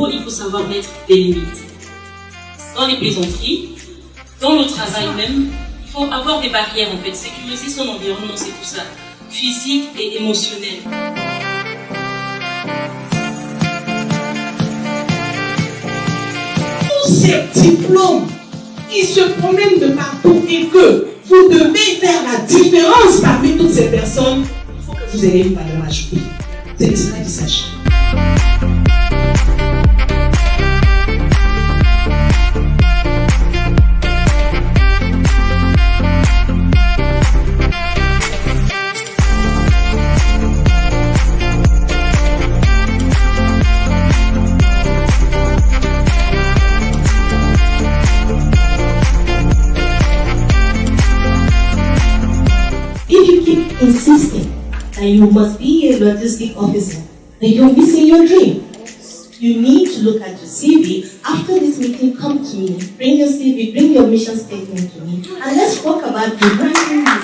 boulot, il faut savoir mettre des limites. Dans les plaisanteries, dans le travail même, il faut avoir des barrières en fait, sécuriser son environnement, c'est tout ça, physique et émotionnel. Tous ces diplômes qui se promènent de partout et que vous devez faire la différence parmi toutes ces personnes, il faut que vous ayez une valeur ajoutée. C'est de cela qu'il s'agit. Insisting that you must be a logistic officer, then you're missing your dream. You need to look at your CV. After this meeting, come to me, bring your CV, bring your mission statement to me, and let's talk about rebranding you.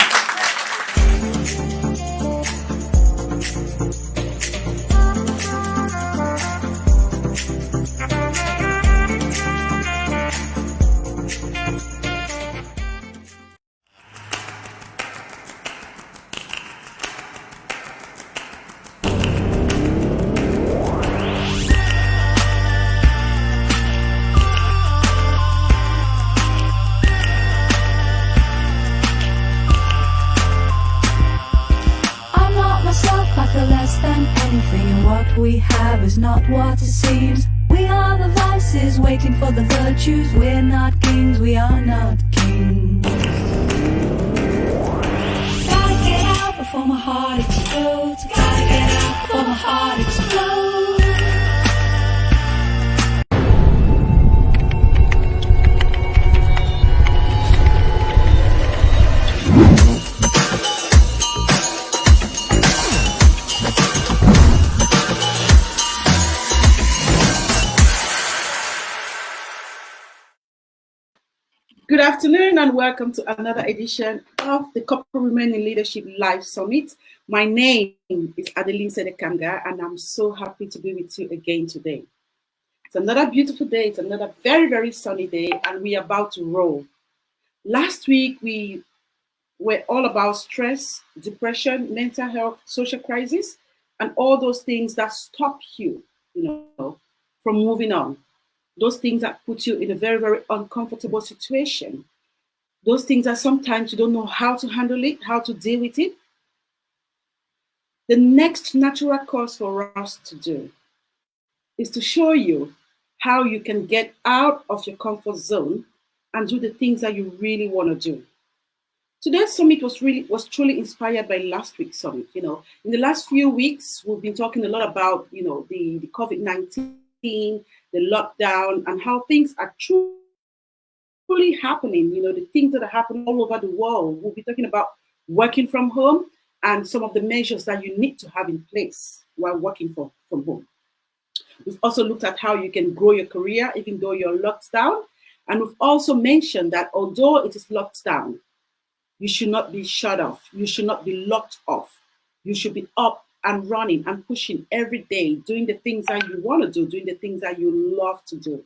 We have is not what it seems. We are the vices waiting for the virtues. We're not kings, we are not kings. Gotta get out before my heart explodes. Gotta get out before my heart explodes. Good afternoon and welcome to another edition of the Corporate Women in Leadership Live Summit. My name is Adeline Sedekanga and I'm so happy to be with you again today. It's another beautiful day, it's another very, very sunny day and we are about to roll. Last week we were all about stress, depression, mental health, social crisis, and all those things that stop you, from moving on. Those things that put you in a very, very uncomfortable situation. Those things that sometimes you don't know how to handle it, how to deal with it. The next natural course for us to do is to show you how you can get out of your comfort zone and do the things that you really want to do. Today's summit was truly inspired by last week's summit. In the last few weeks, we've been talking a lot about, the COVID-19, the lockdown, and how things are truly happening, the things that are happening all over the world. We'll be talking about working from home and some of the measures that you need to have in place while working from home. We've also looked at how you can grow your career even though you're locked down. And we've also mentioned that although it is locked down, you should not be shut off. You should not be locked off. You should be up and running and pushing every day, doing the things that you want to do, doing the things that you love to do.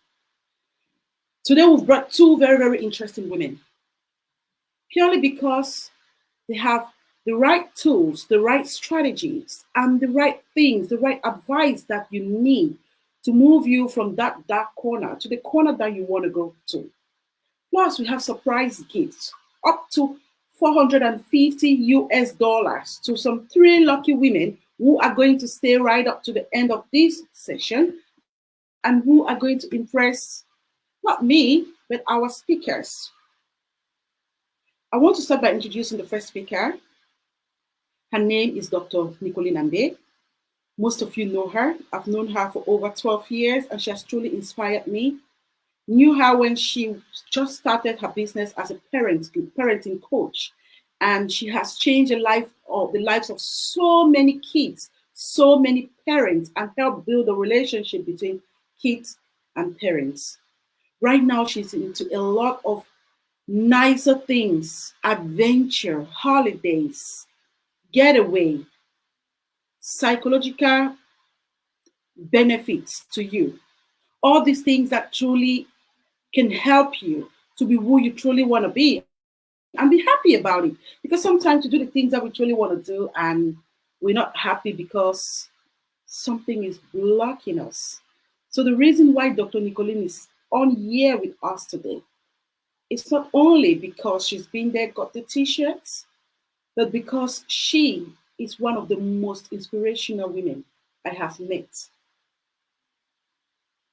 Today, we've brought two very, very interesting women, purely because they have the right tools, the right strategies, and the right things, the right advice that you need to move you from that dark corner to the corner that you want to go to. Plus, we have surprise gifts up to $450 to some 3 lucky women who are going to stay right up to the end of this session and who are going to impress not me, but our speakers. I want to start by introducing the first speaker. Her name is Dr. Nicoline Ambe. Most of you know her. I've known her for over 12 years and she has truly inspired me. Knew her when she just started her business as a parenting coach. And she has changed the lives of so many kids, so many parents, and helped build a relationship between kids and parents. Right now, she's into a lot of nicer things, adventure, holidays, getaway, psychological benefits to you. all these things that truly can help you to be who you truly want to be and be happy about it. Because sometimes you do the things that we truly want to do and we're not happy because something is blocking us. So the reason why Dr. Nicoline is on here with us today, it's not only because she's been there, got the t-shirts, but because she is one of the most inspirational women I have met.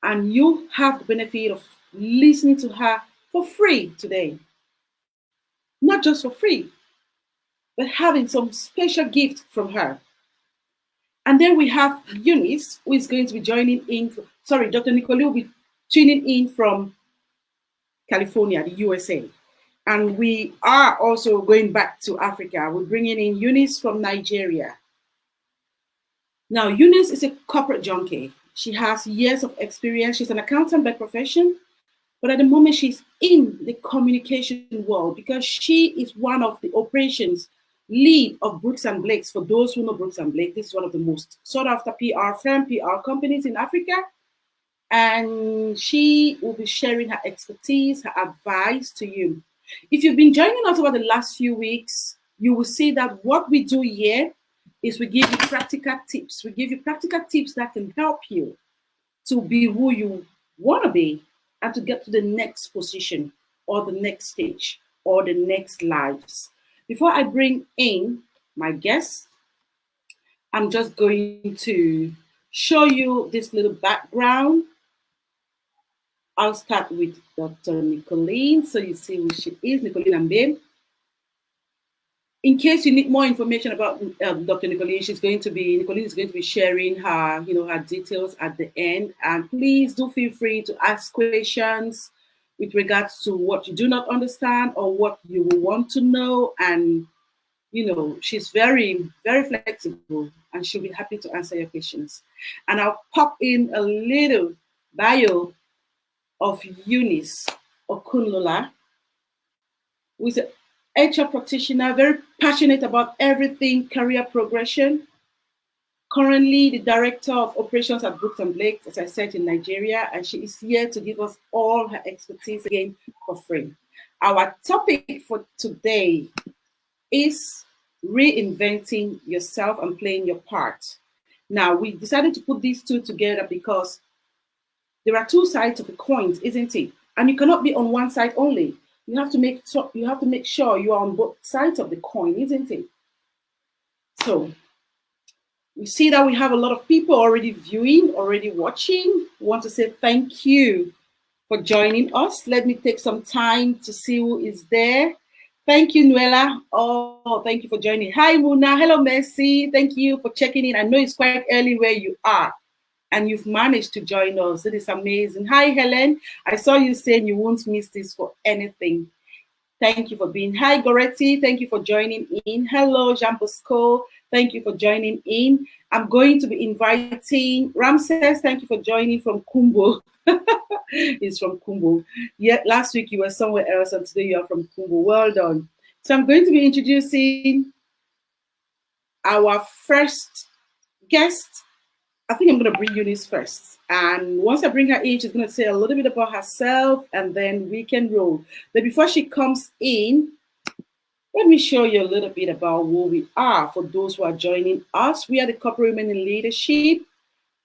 And you have the benefit of listening to her for free today. Not just for free, but having some special gift from her. And then we have Eunice, who is going to be joining in. Sorry, Dr. Nicoline will be tuning in from California, the USA. And we are also going back to Africa. We're bringing in Eunice from Nigeria. Now, Eunice is a corporate junkie. She has years of experience. She's an accountant by profession, but at the moment she's in the communication world because she is one of the operations lead of Brooks and Blakes. For those who know Brooks and Blake, this is one of the most sought after PR firm, PR companies in Africa. And she will be sharing her expertise, her advice to you. If you've been joining us over the last few weeks, you will see that what we do here is we give you practical tips. We give you practical tips that can help you to be who you want to be and to get to the next position or the next stage or the next lives. Before I bring in my guest, I'm just going to show you this little background. I'll start with Dr. Nicoline, so you see who she is, Nicoline Ambe. In case you need more information about Dr. Nicoline, Nicoline is going to be sharing her, her details at the end. And please do feel free to ask questions with regards to what you do not understand or what you will want to know. And she's very, very flexible, and she'll be happy to answer your questions. And I'll pop in a little bio of Eunice Okunlola, who is an HR practitioner, very passionate about everything career progression. Currently the director of operations at Brooks and Blake, as I said, in Nigeria, and she is here to give us all her expertise again for free. Our topic for today is reinventing yourself and playing your part. Now, we decided to put these two together because there are two sides of the coin, isn't it? And you cannot be on one side only. You have to make sure you are on both sides of the coin, isn't it? So we see that we have a lot of people already viewing, already watching. We want to say thank you for joining us. Let me take some time to see who is there. Thank you, Nuela. Oh, thank you for joining. Hi, Muna. Hello, Mercy. Thank you for checking in. I know it's quite early where you are, and you've managed to join us. It is amazing. Hi, Helen. I saw you saying you won't miss this for anything. Thank you for being. Hi, Goretti. Thank you for joining in. Hello, Jean Bosco. Thank you for joining in. I'm going to be inviting Ramses. Thank you for joining from Kumbo. He's from Kumbo. Yeah, last week you were somewhere else, and today you are from Kumbo. Well done. So I'm going to be introducing our first guest. I think I'm going to bring Eunice first. And once I bring her in, she's going to say a little bit about herself, and then we can roll. But before she comes in, let me show you a little bit about who we are for those who are joining us. We are the Corporate Women in Leadership,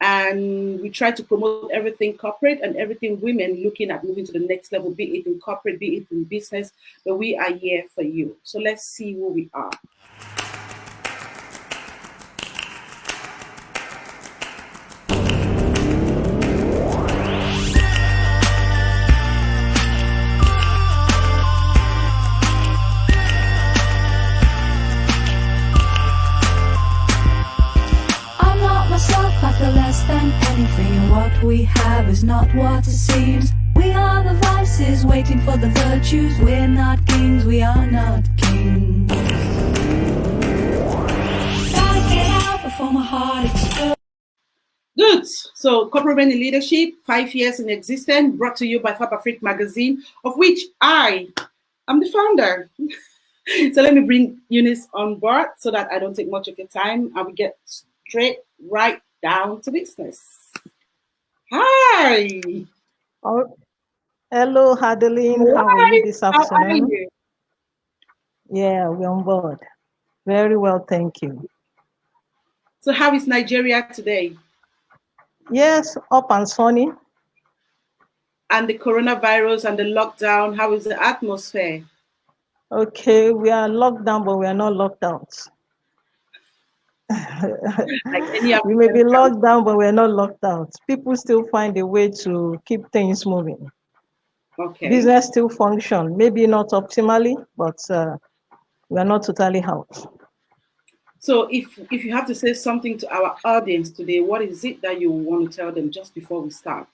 and we try to promote everything corporate and everything women looking at moving to the next level, be it in corporate, be it in business, but we are here for you. So let's see who we are. Less than anything, and what we have is not what it seems. We are the vices waiting for the virtues. We're not kings, we are not kings. Gotta get out before my heart explodes. Good. So Corporate Women in Leadership, 5 years in existence, brought to you by Fab Afrique magazine, of which I am the founder. So let me bring Eunice on board so that I don't take much of your time and we get straight right down to business. Hi. Oh, hello, Adeline. How are you this How are afternoon? you? Yeah, we're on board. Very well, thank you. So how is Nigeria today? Yes, up and sunny. And the coronavirus and the lockdown, how is the atmosphere? Okay, we are locked down, but we are not locked out. Like any We may be African locked down, but we're not locked out. People still find a way to keep things moving. Okay. Business still function, maybe not optimally, but we are not totally out. So if you have to say something to our audience today, what is it that you want to tell them just before we start?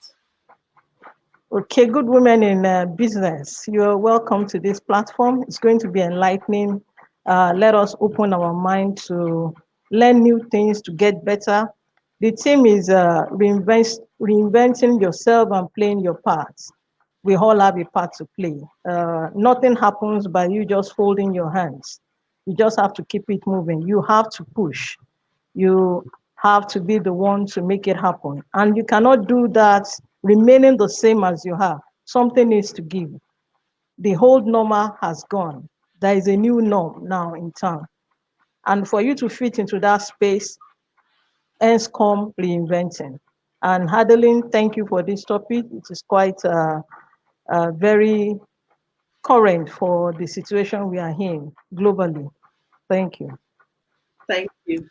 Okay, good women in business, you're welcome to this platform. It's going to be enlightening. Let us open our mind to learn new things, to get better. The theme is reinventing yourself and playing your part. We all have a part to play. Nothing happens by you just holding your hands. You just have to keep it moving. You have to push. You have to be the one to make it happen. And you cannot do that remaining the same as you are. Something needs to give. The old normal has gone. There is a new norm now in town. And for you to fit into that space, hence come reinventing. And Adeline, thank you for this topic. It is quite very current for the situation we are in globally. Thank you. Thank you.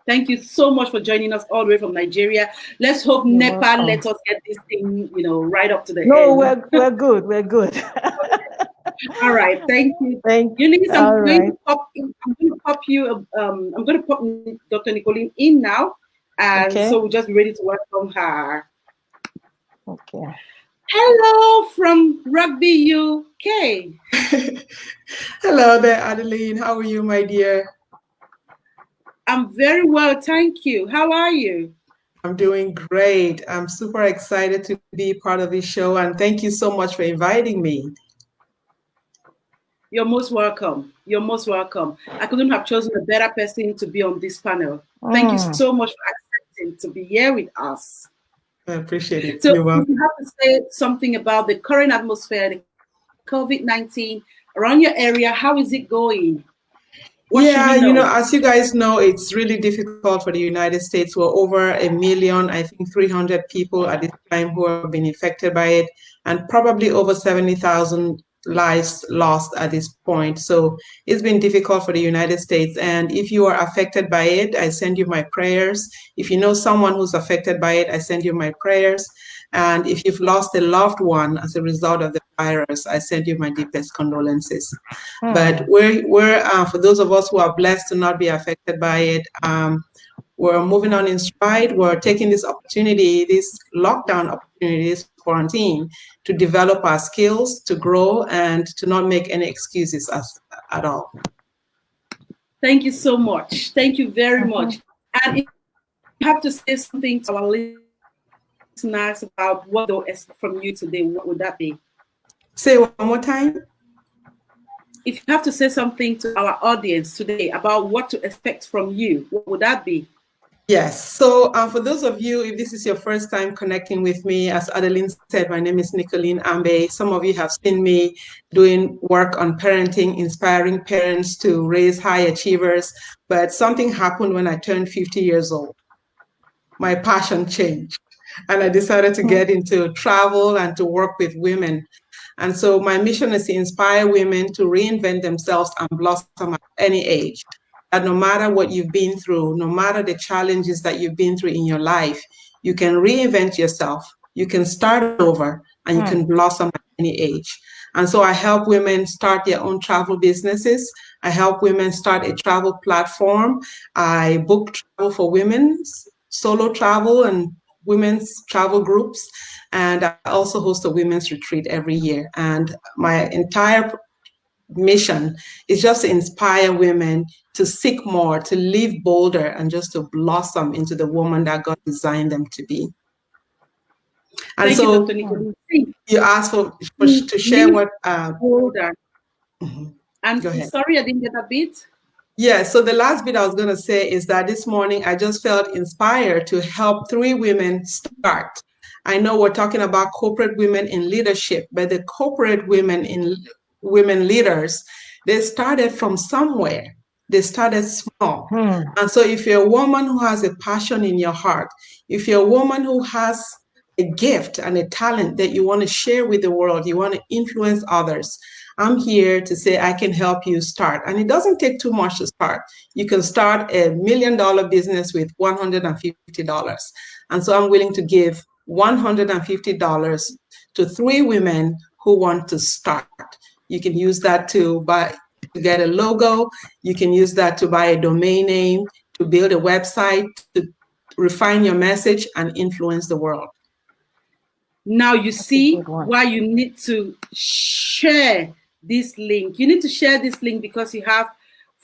Thank you so much for joining us all the way from Nigeria. Let's hope You're Nepal welcome. let us get this thing, right up to the No, end. we're good. We're good. All right, thank you. Thank Eunice, you. All right. I'm going to pop Dr. Nicoline in now, and Okay. so we'll just be ready to welcome her. Okay. Hello from Rugby, UK. Hello there, Adeline. How are you, my dear? I'm very well, thank you. How are you? I'm doing great. I'm super excited to be part of this show, and thank you so much for inviting me. You're most welcome. You're most welcome. I couldn't have chosen a better person to be on this panel. Thank you so much for accepting to be here with us. I appreciate it. So You're welcome. if you have to say something about the current atmosphere, the COVID-19 around your area, how is it going? What Yeah, should we know? as you guys know, it's really difficult for the United States. We're over 1 million, I think 300 people at this time who have been infected by it, and probably over 70,000 lives lost at this point. So it's been difficult for the United States. And if you are affected by it, I send you my prayers. If you know someone who's affected by it, I send you my prayers. And if you've lost a loved one as a result of the virus, I send you my deepest condolences. But we're for those of us who are blessed to not be affected by it, we're moving on in stride. We're taking this opportunity, this lockdown opportunity, this quarantine, to develop our skills, to grow, and to not make any excuses at all. Thank you so much. Thank you very much. And if you have to say something to our listeners about what they'll expect from you today, what would that be? Say one more time. If you have to say something to our audience today about what to expect from you, what would that be? Yes. So for those of you, if this is your first time connecting with me, as Adeline said, my name is Nicoline Ambe. Some of you have seen me doing work on parenting, inspiring parents to raise high achievers. But something happened when I turned 50 years old. My passion changed, and I decided to get into travel and to work with women. And so my mission is to inspire women to reinvent themselves and blossom at any age. That no matter what you've been through, no matter the challenges that you've been through in your life, you can reinvent yourself, you can start over, and you can blossom at any age. And so I help women start their own travel businesses. I help women start a travel platform. I book travel for women, solo travel and women's travel groups. And I also host a women's retreat every year. And my entire mission is just to inspire women to seek more, to live bolder, and just to blossom into the woman that God designed them to be. And Thank so you, Dr. Nicoline. you asked to share what. Bolder. And Go ahead. sorry, I didn't get that bit. Yeah, so the last bit I was going to say is that this morning I just felt inspired to help 3 women start. I know we're talking about corporate women in leadership, but the corporate women leaders, they started from somewhere. They started small. And so if you're a woman who has a passion in your heart, if you're a woman who has a gift and a talent that you want to share with the world, you want to influence others, I'm here to say I can help you start. And it doesn't take too much to start. You can start a $1 million business with $150. And so I'm willing to give $150 to 3 women who want to start. You can use that to get a logo. You can use that to buy a domain name, to build a website, to refine your message and influence the world. Now you see why you need to share this link. You need to share this link because you have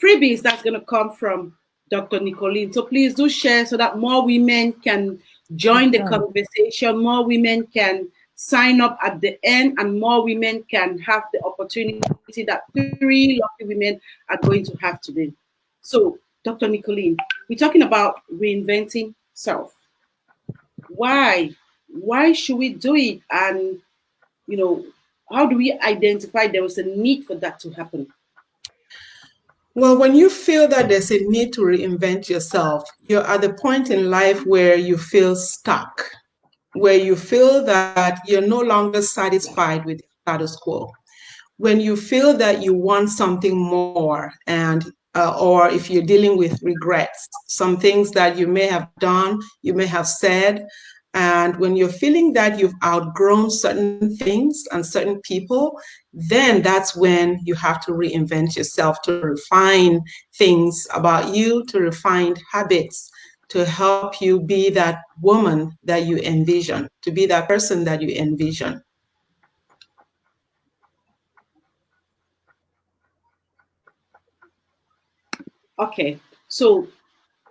freebies that's going to come from Dr. Nicoline. So please do share so that more women can join the conversation, more women can sign up at the end, and more women can have the opportunity that 3 lucky women are going to have today. So, Dr. Nicoline, we're talking about reinventing self. Why should we do it? And, how do we identify there was a need for that to happen? Well, when you feel that there's a need to reinvent yourself, you're at the point in life where you feel stuck, where you feel that you're no longer satisfied with the status quo. When you feel that you want something more, and or if you're dealing with regrets, some things that you may have done, you may have said, and when you're feeling that you've outgrown certain things and certain people, then that's when you have to reinvent yourself, to refine things about you, to refine habits, to help you be that woman that you envision, to be that person that you envision. Okay, so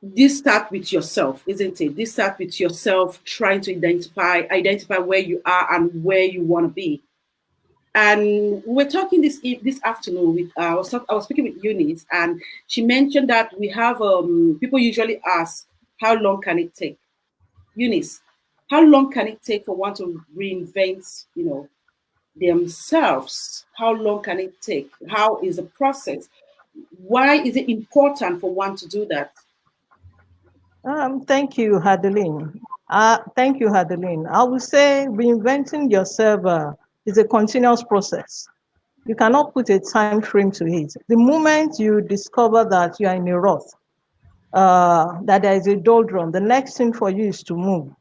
this starts with yourself, isn't it? This starts with yourself trying to identify where you are and where you want to be. And we were talking this afternoon with I was speaking with Eunice, and she mentioned that we have people usually ask, how long can it take? Eunice, how long can it take for one to reinvent, themselves? How long can it take? How is the process? Why is it important for one to do that? Thank you, Adeline. Thank you, Adeline. I would say reinventing yourself is a continuous process. You cannot put a time frame to it. The moment you discover that you are in a rut, that there is a doldrum, the next thing for you is to move.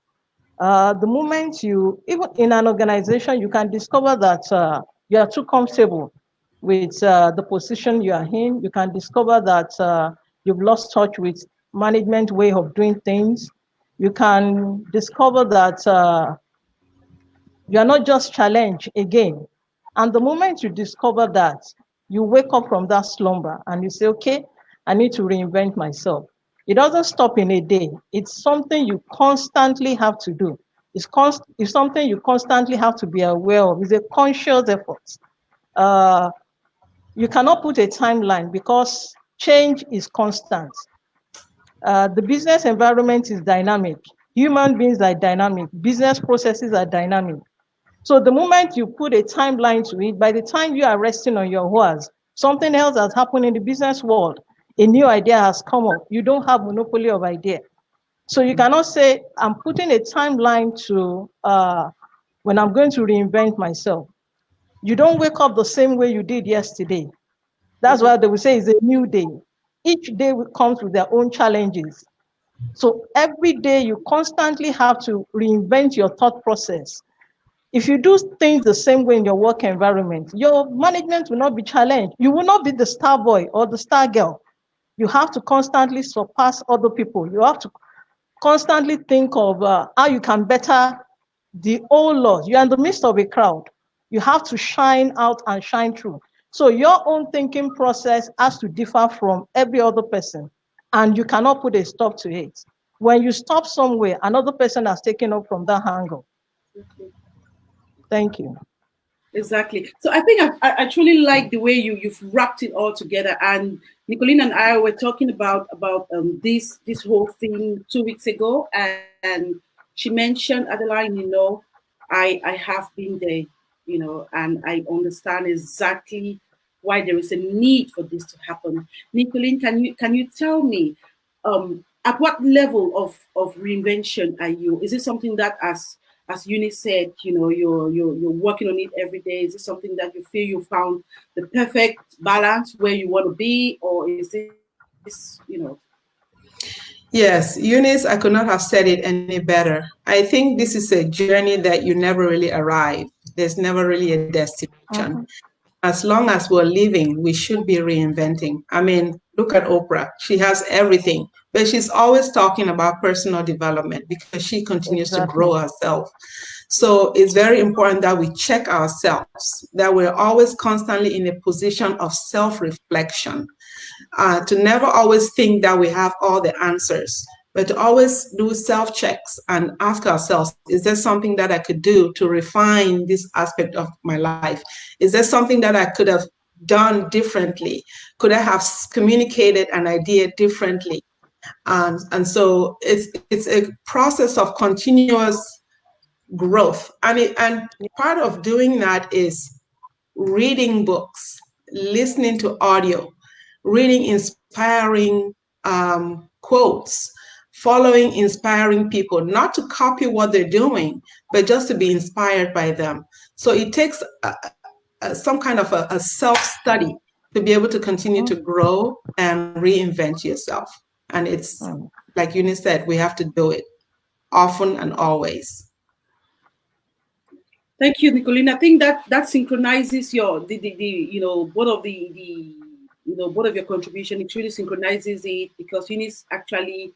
The moment even in an organization, you can discover that you are too comfortable with the position you are in. You can discover that you've lost touch with management way of doing things. You can discover that you are not just challenged again. And the moment you discover that, you wake up from that slumber and you say, okay, I need to reinvent myself. It doesn't stop in a day. It's something you constantly have to do. It's something you constantly have to be aware of. It's a conscious effort. You cannot put a timeline because change is constant. The business environment is dynamic. Human beings are dynamic. Business processes are dynamic. So the moment you put a timeline to it, by the time you are resting on your horse, something else has happened in the business world. A new idea has come up. You don't have monopoly of idea. So you cannot say, I'm putting a timeline to when I'm going to reinvent myself. You don't wake up the same way you did yesterday. That's why they will say it's a new day. Each day comes with their own challenges. So every day you constantly have to reinvent your thought process. If you do things the same way in your work environment, your management will not be challenged. You will not be the star boy or the star girl. You have to constantly surpass other people. You have to constantly think of how you can better the old laws. You're in the midst of a crowd. You have to shine out and shine through. So your own thinking process has to differ from every other person, and you cannot put a stop to it. When you stop somewhere, another person has taken up from that angle. Thank you. Exactly. So I think I truly like the way you've wrapped it all together. And Nicoline and I were talking about this whole thing 2 weeks ago, and she mentioned, Adeline, I have been there, and I understand exactly why there is a need for this to happen. Nicoline, can you tell me, at what level of reinvention are you? Is it something that, as Eunice said, you're working on it every day? Is it something that you feel you found the perfect balance where you want to be, or is this? Yes, Eunice, I could not have said it any better. I think this is a journey that you never really arrive. There's never really a destination. As long as we're living, we should be reinventing. I mean, look at Oprah. She has everything, but she's always talking about personal development because she continues to grow herself. So it's very important that we check ourselves, that we're always constantly in a position of self-reflection, to never always think that we have all the answers, but to always do self-checks and ask ourselves, is there something that I could do to refine this aspect of my life? Is there something that I could have done differently? Could I have communicated an idea differently? And so it's a process of continuous growth. And part of doing that is reading books, listening to audio, reading inspiring quotes, following inspiring people, not to copy what they're doing, but just to be inspired by them. So it takes some kind of a self-study to be able to continue to grow and reinvent yourself. And it's like Eunice said, we have to do it often and always. Thank you, Nicoline. I think that synchronizes both of your contribution. It really synchronizes it, because Eunice actually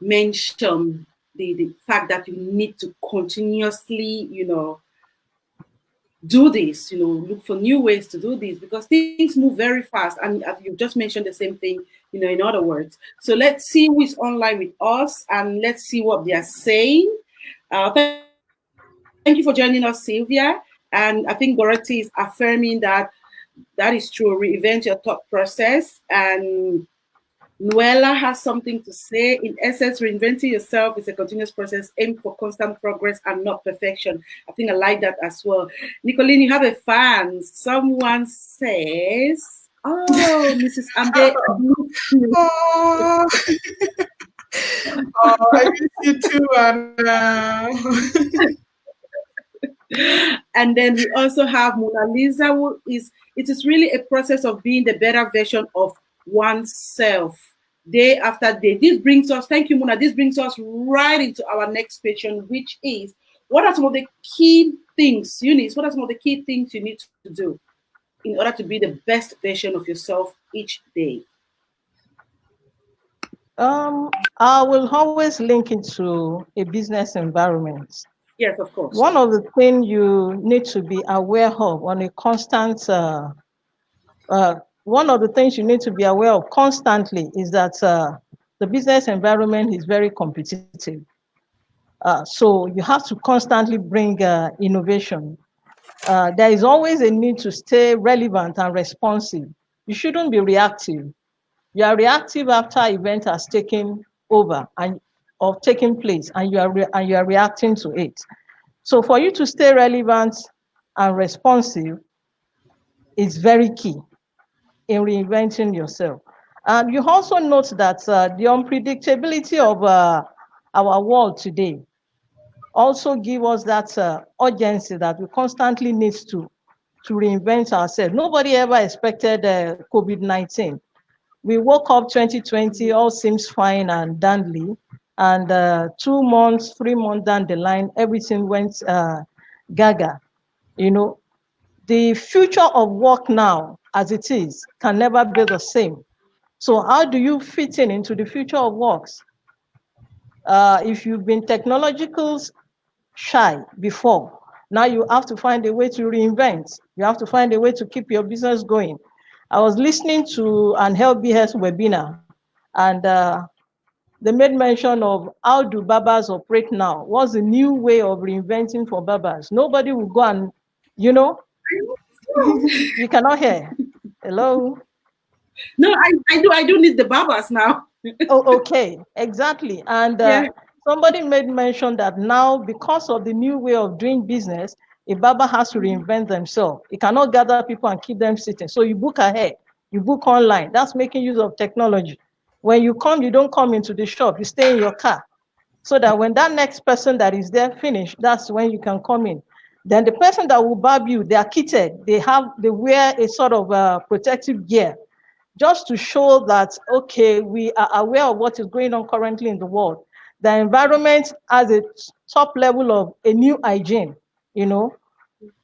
mentioned the fact that you need to continuously, do this, look for new ways to do this, because things move very fast. And you just mentioned the same thing, in other words. So let's see who is online with us, and let's see what they are saying. Thank you for joining us, Sylvia. And I think Dorothy is affirming that is true. Reinvent your thought process. And Noella has something to say. In essence, reinventing yourself is a continuous process. Aim for constant progress and not perfection. I think I like that as well. Nicoline, you have a fan. Someone says, "Oh, Mrs. Ambe." Oh, I miss you too, Anna. And then we also have Mona Lisa, it is really a process of being the better version of oneself, day after day. This brings us, thank you, Mona, this brings us right into our next question, which is, what are some of the key things, Eunice, what are some of the key things you need to do in order to be the best version of yourself each day? I will always link into a business environment. Yes, of course. One of the things you need to be aware of on a constant, one of the things you need to be aware of constantly is that the business environment is very competitive. So you have to constantly bring innovation. There is always a need to stay relevant and responsive. You shouldn't be reactive. You are reactive after event has taken over or taken place, and you are reacting to it. So for you to stay relevant and responsive is very key in reinventing yourself. And you also note that the unpredictability of our world today also give us that urgency that we constantly need to reinvent ourselves. Nobody ever expected COVID-19. We woke up 2020, all seems fine and dandy. And 2 months, 3 months down the line, everything went gaga. The future of work now, as it is, can never be the same. So how do you fit into the future of works? If you've been technological shy before, now you have to find a way to reinvent. You have to find a way to keep your business going. I was listening to an LBS webinar, and they made mention of how do barbers operate now? What's the new way of reinventing for barbers? Nobody will go and, you cannot hear. Hello? No, I do need the barbers now. Oh, okay, exactly. And Somebody made mention that now, because of the new way of doing business, a barber has to reinvent themselves. He cannot gather people and keep them sitting. So you book ahead, you book online. That's making use of technology. When you come, you don't come into the shop, you stay in your car. So that when that next person that is there finish, that's when you can come in. Then the person that will barb you, they are kitted. They wear a sort of protective gear, just to show that, okay, we are aware of what is going on currently in the world. The environment has a top level of a new hygiene, you know.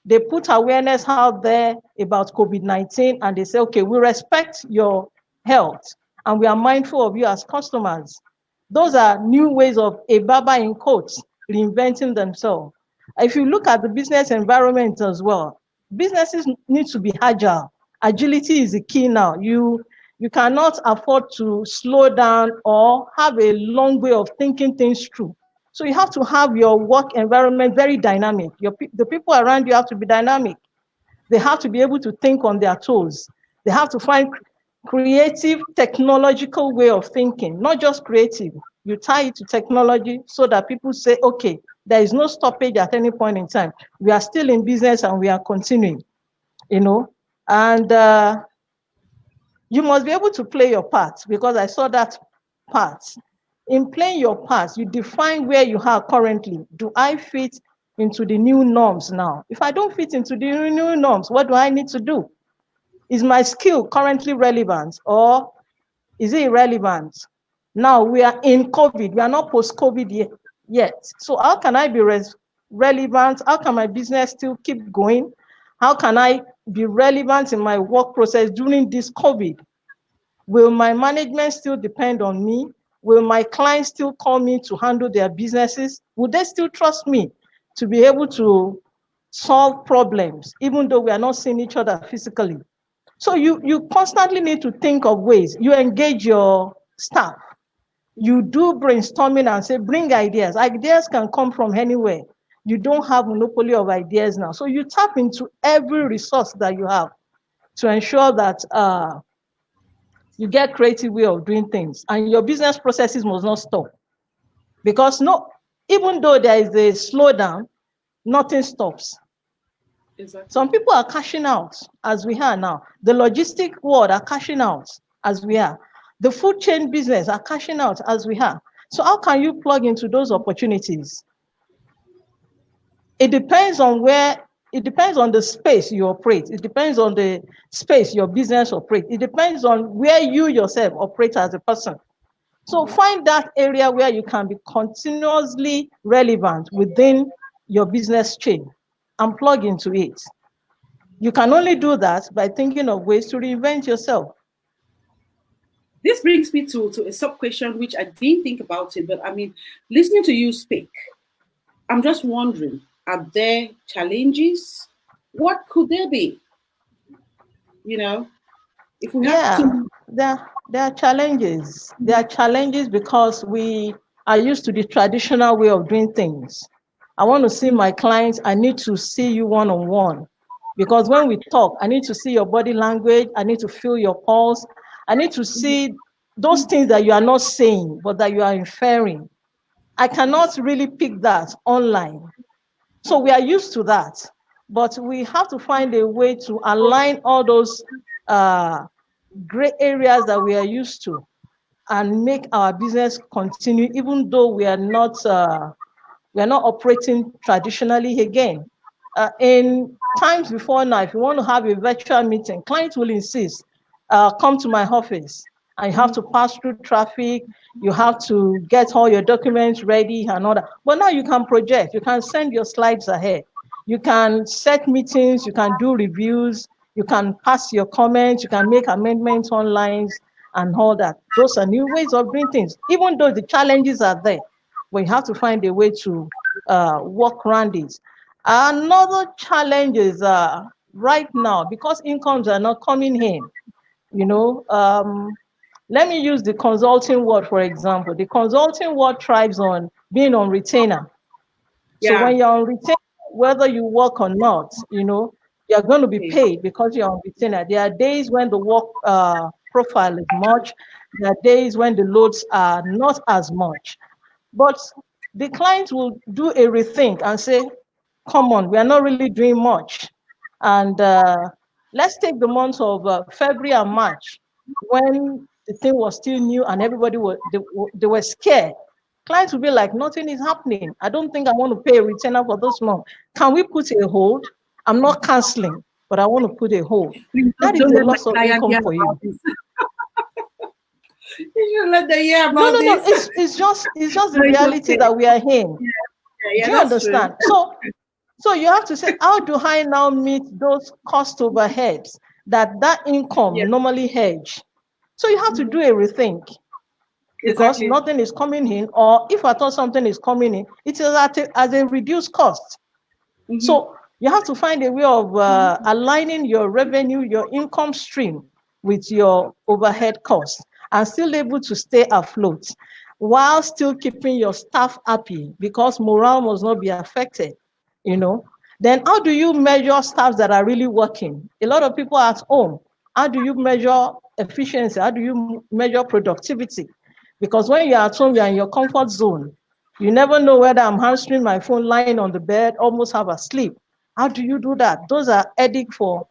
They put awareness out there about COVID-19, and they say, okay, we respect your health and we are mindful of you as customers. Those are new ways of a barber in quotes reinventing themselves. If you look at the business environment as well, businesses need to be agile. Agility is the key now. You cannot afford to slow down or have a long way of thinking things through. So you have to have your work environment very dynamic. The people around you have to be dynamic. They have to be able to think on their toes. They have to find creative, technological way of thinking, not just creative. You tie it to technology so that people say, okay, there is no stoppage at any point in time. We are still in business and we are continuing, you know. And you must be able to play your part, because I saw that part. In playing your part, you define where you are currently. Do I fit into the new norms now? If I don't fit into the new norms, what do I need to do? Is my skill currently relevant, or is it irrelevant? Now we are in COVID. We are not post-COVID yet. So how can I be relevant? How can my business still keep going? How can I be relevant in my work process during this COVID? Will my management still depend on me? Will my clients still call me to handle their businesses? Will they still trust me to be able to solve problems, even though we are not seeing each other physically? So you constantly need to think of ways. You engage your staff. You do brainstorming and say, bring ideas. Ideas can come from anywhere. You don't have monopoly of ideas now. So you tap into every resource that you have to ensure that you get creative way of doing things, and your business processes must not stop. Because even though there is a slowdown, nothing stops. Exactly. Some people are cashing out as we are now. The logistic world are cashing out as we are. The food chain business are cashing out as we are. So how can you plug into those opportunities? It depends on the space you operate. It depends on the space your business operates. It depends on where you yourself operate as a person. So find that area where you can be continuously relevant within your business chain and plug into it. You can only do that by thinking of ways to reinvent yourself. This brings me to a sub-question, which I didn't think about it, but I mean, listening to you speak, I'm just wondering, are there challenges? What could there be? You know, if we have to... There are challenges. There are challenges because we are used to the traditional way of doing things. I want to see my clients. I need to see you one-on-one. Because when we talk, I need to see your body language. I need to feel your pulse. I need to see those things that you are not saying, but that you are inferring. I cannot really pick that online. So we are used to that. But we have to find a way to align all those gray areas that we are used to and make our business continue, even though we are not operating traditionally again. In times before now, if you want to have a virtual meeting, clients will insist, come to my office. And you have to pass through traffic. You have to get all your documents ready and all that. But now you can project. You can send your slides ahead. You can set meetings. You can do reviews. You can pass your comments. You can make amendments online and all that. Those are new ways of doing things, even though the challenges are there. We have to find a way to work around it. Another challenge is right now, because incomes are not coming in, you know, let me use the consulting world, for example. The consulting world thrives on being on retainer. Yeah. So when you're on retainer, whether you work or not, you know, you're going to be paid because you're on retainer. There are days when the work profile is much. There are days when the loads are not as much. But the client will do a rethink and say, come on, we are not really doing much. And let's take the months of February and March, when the thing was still new and everybody they were scared. Clients will be like, nothing is happening. I don't think I want to pay a retainer for this month. Can we put a hold? I'm not canceling, but I want to put a hold. Please That is a loss of income for you. You should let them hear No, about no, no. this. It's just the reality that we are in. Yeah, Do you understand? True. So you have to say, how do I now meet those cost overheads that income normally hedge? So you have to do a rethink, because nothing is coming in, or if I thought something is coming in, it is at a reduced cost. So you have to find a way of aligning your revenue, your income stream with your overhead costs, and still able to stay afloat while still keeping your staff happy, because morale must not be affected, you know. Then how do you measure staff that are really working? A lot of people are at home. How do you measure efficiency? How do you measure productivity? Because when you're at home, you're in your comfort zone. You never know whether I'm answering my phone lying on the bed, almost half asleep. How do you do that? Those are headache for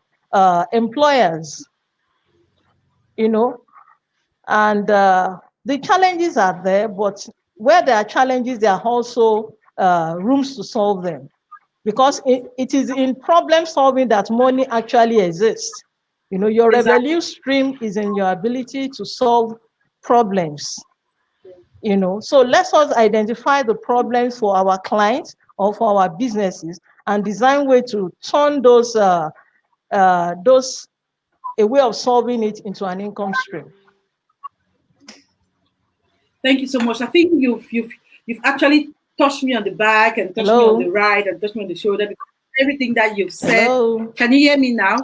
employers, you know. And the challenges are there, but where there are challenges, there are also rooms to solve them. Because it is in problem solving that money actually exists. You know, your revenue stream is in your ability to solve problems. You know, so let us identify the problems for our clients or for our businesses and design way to turn those a way of solving it into an income stream. Thank you so much. I think you've actually touched me on the back and touched me on the right and touched me on the shoulder, because everything that you've said. Hello? Can you hear me now?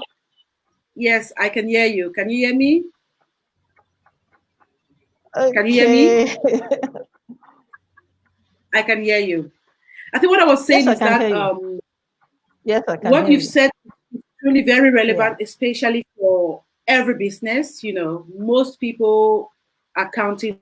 Yes, I can hear you. Can you hear me? Okay. Can you hear me? I can hear you. I think what I was saying is that yes, I can what hear you've you. said is really very relevant, especially for every business. You know, most people are counting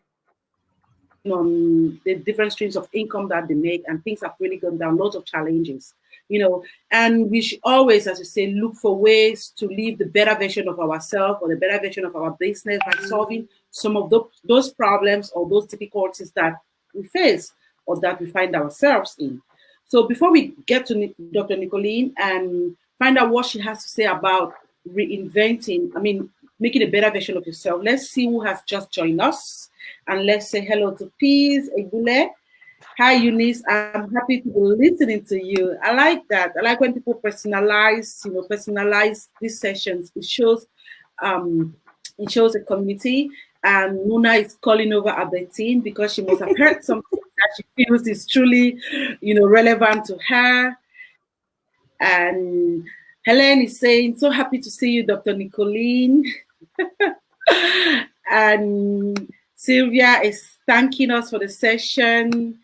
on the different streams of income that they make, and things have really gone down, lots of challenges, you know, and we should always, as you say, look for ways to live the better version of ourselves or the better version of our business by solving some of those problems or those difficulties that we face or that we find ourselves in. So before we get to Dr. Nicoline and find out what she has to say about reinventing, making a better version of yourself, let's see who has just joined us. And let's say hello to Peace Egule. Hi, Eunice. I'm happy to be listening to you. I like that. I like when people personalize these sessions. It shows a community. And Nuna is calling over Albertine because she must have heard something that she feels is truly, relevant to her. And Helen is saying, so happy to see you, Dr. Nicoline. And Sylvia is thanking us for the session.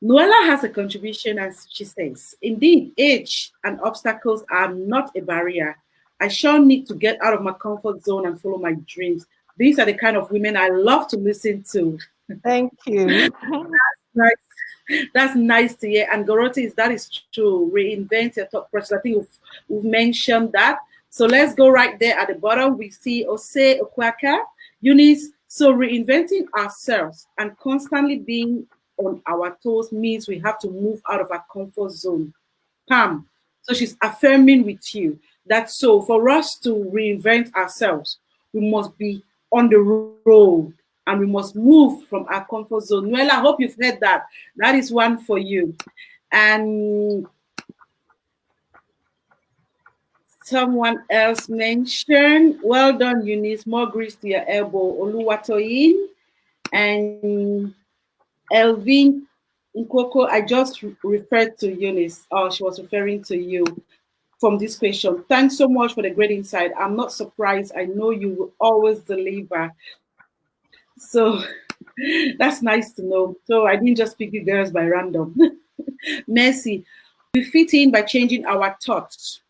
Noella has a contribution, as she says, indeed, age and obstacles are not a barrier. I sure need to get out of my comfort zone and follow my dreams. These are the kind of women I love to listen to. Thank you. That's nice to hear. And Goroti, that is true. Reinvent your top person. I think we've mentioned that. So let's go right there at the bottom. We see Ose Okwaka, Eunice. So reinventing ourselves and constantly being on our toes means we have to move out of our comfort zone. Pam. So she's affirming with you that so for us to reinvent ourselves, we must be on the road and we must move from our comfort zone. Noella, I hope you've heard that. That is one for you. And someone else mentioned, well done, Eunice, more grease to your elbow. Oluwatoyin and Elvin Nkoko, I just referred to Eunice. She was referring to you from this question. Thanks so much for the great insight. I'm not surprised. I know you will always deliver. So that's nice to know. So I didn't just pick you girls by random. Mercy, we fit in by changing our thoughts,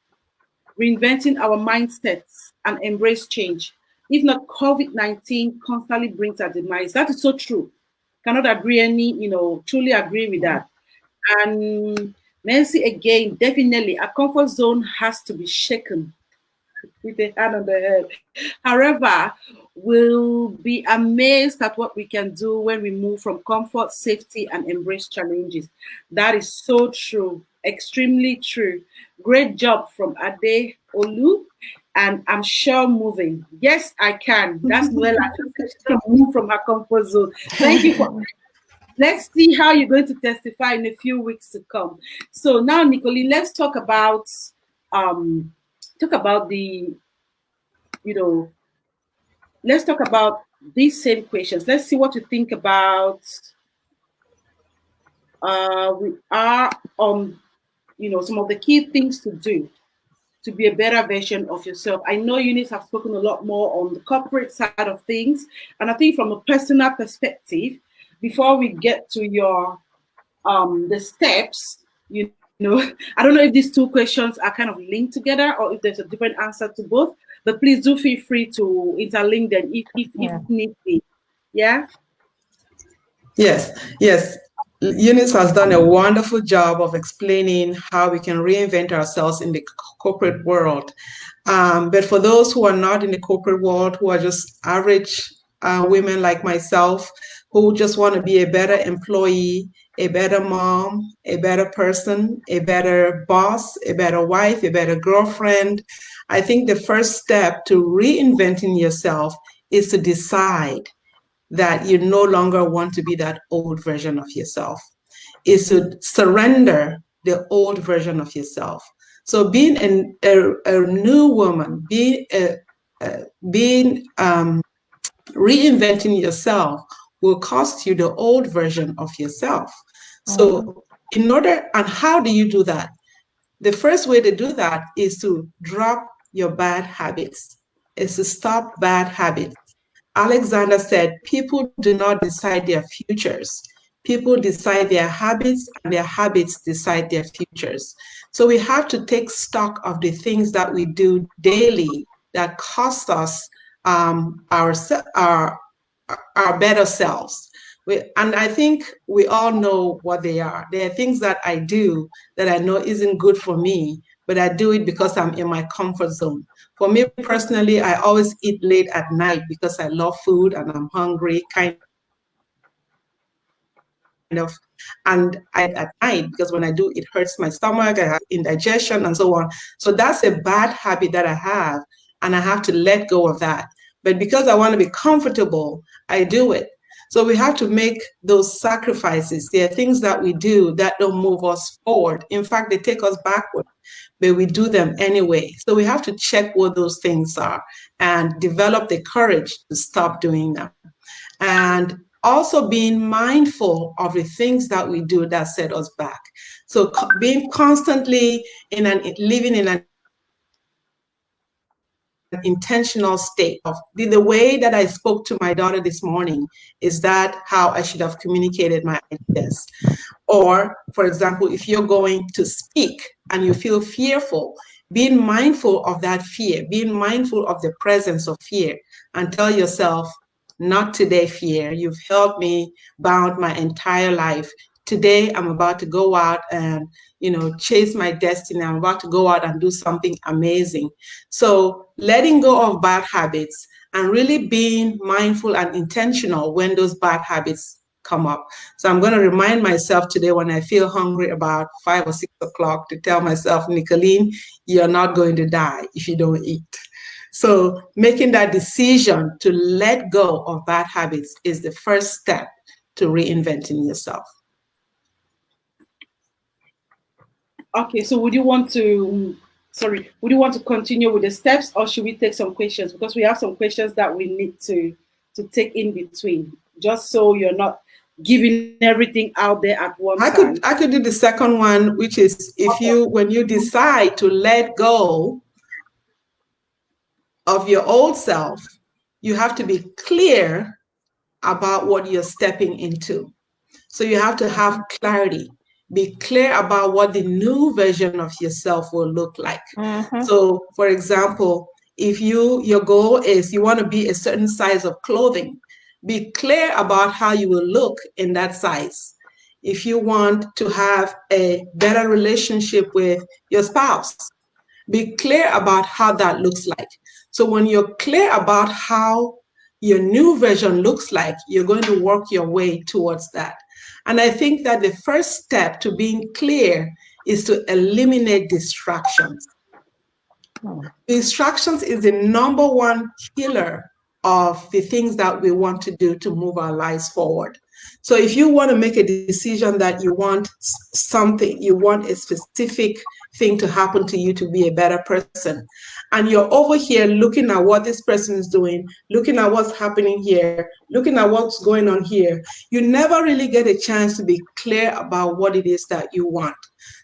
reinventing our mindsets, and embrace change. If not, COVID-19 constantly brings our demise. That is so true. Cannot agree any, truly agree with that. And Nancy, again, definitely, a comfort zone has to be shaken with a hand on the head. However, we'll be amazed at what we can do when we move from comfort, safety, and embrace challenges. That is so true, extremely true. Great job from Ade Olu. And I'm sure moving. Yes, I can. That's Noella. She can move from her comfort zone. Thank you for. Let's see how you're going to testify in a few weeks to come. So now, Nicoline, let's talk about the, let's talk about these same questions. Let's see what you think about. We are on, some of the key things to do to be a better version of yourself. I know Eunice have spoken a lot more on the corporate side of things, and I think from a personal perspective, before we get to your the steps, I don't know if these two questions are kind of linked together or if there's a different answer to both, but please do feel free to interlink them if need be. Yeah? Yes. Eunice has done a wonderful job of explaining how we can reinvent ourselves in the corporate world. But for those who are not in the corporate world, who are just average women like myself, who just want to be a better employee, a better mom, a better person, a better boss, a better wife, a better girlfriend, I think the first step to reinventing yourself is to decide that you no longer want to be that old version of yourself, is to surrender the old version of yourself. So being a new woman, reinventing yourself will cost you the old version of yourself. So and how do you do that? The first way to do that is to drop your bad habits, is to stop bad habits. Alexander said, people do not decide their futures. People decide their habits, and their habits decide their futures. So we have to take stock of the things that we do daily that cost us our better selves. And I think we all know what they are. There are things that I do that I know isn't good for me, but I do it because I'm in my comfort zone. For me personally, I always eat late at night because I love food and I'm hungry, kind of. And at night, because when I do, it hurts my stomach, I have indigestion and so on. So that's a bad habit that I have, and I have to let go of that. But because I want to be comfortable, I do it. So we have to make those sacrifices. There are things that we do that don't move us forward. In fact, they take us backward, but we do them anyway. So we have to check what those things are and develop the courage to stop doing them. And also being mindful of the things that we do that set us back. So being constantly living in an intentional state of the way that I spoke to my daughter this morning, is that how I should have communicated my ideas? Or, for example, if you're going to speak and you feel fearful, being mindful of that fear, being mindful of the presence of fear, and tell yourself, not today, fear. You've held me bound my entire life. Today, I'm about to go out and, chase my destiny. I'm about to go out and do something amazing. So letting go of bad habits and really being mindful and intentional when those bad habits come up. So I'm going to remind myself today when I feel hungry about 5 or 6 o'clock to tell myself, Nicoline, you're not going to die if you don't eat. So making that decision to let go of bad habits is the first step to reinventing yourself. Okay, so would you want to continue with the steps, or should we take some questions? Because we have some questions that we need to take in between, just so you're not giving everything out there at one time. I could do the second one, which is when you decide to let go of your old self, you have to be clear about what you're stepping into. So you have to have clarity. Be clear about what the new version of yourself will look like. So, for example, if your goal is you want to be a certain size of clothing, be clear about how you will look in that size. If you want to have a better relationship with your spouse, be clear about how that looks like. So when you're clear about how your new version looks like, you're going to work your way towards that. And I think that the first step to being clear is to eliminate distractions. Distractions is the number one killer of the things that we want to do to move our lives forward. So if you want to make a decision that you want something, you want a specific thing to happen to you to be a better person, and you're over here looking at what this person is doing, looking at what's happening here, looking at what's going on here, you never really get a chance to be clear about what it is that you want.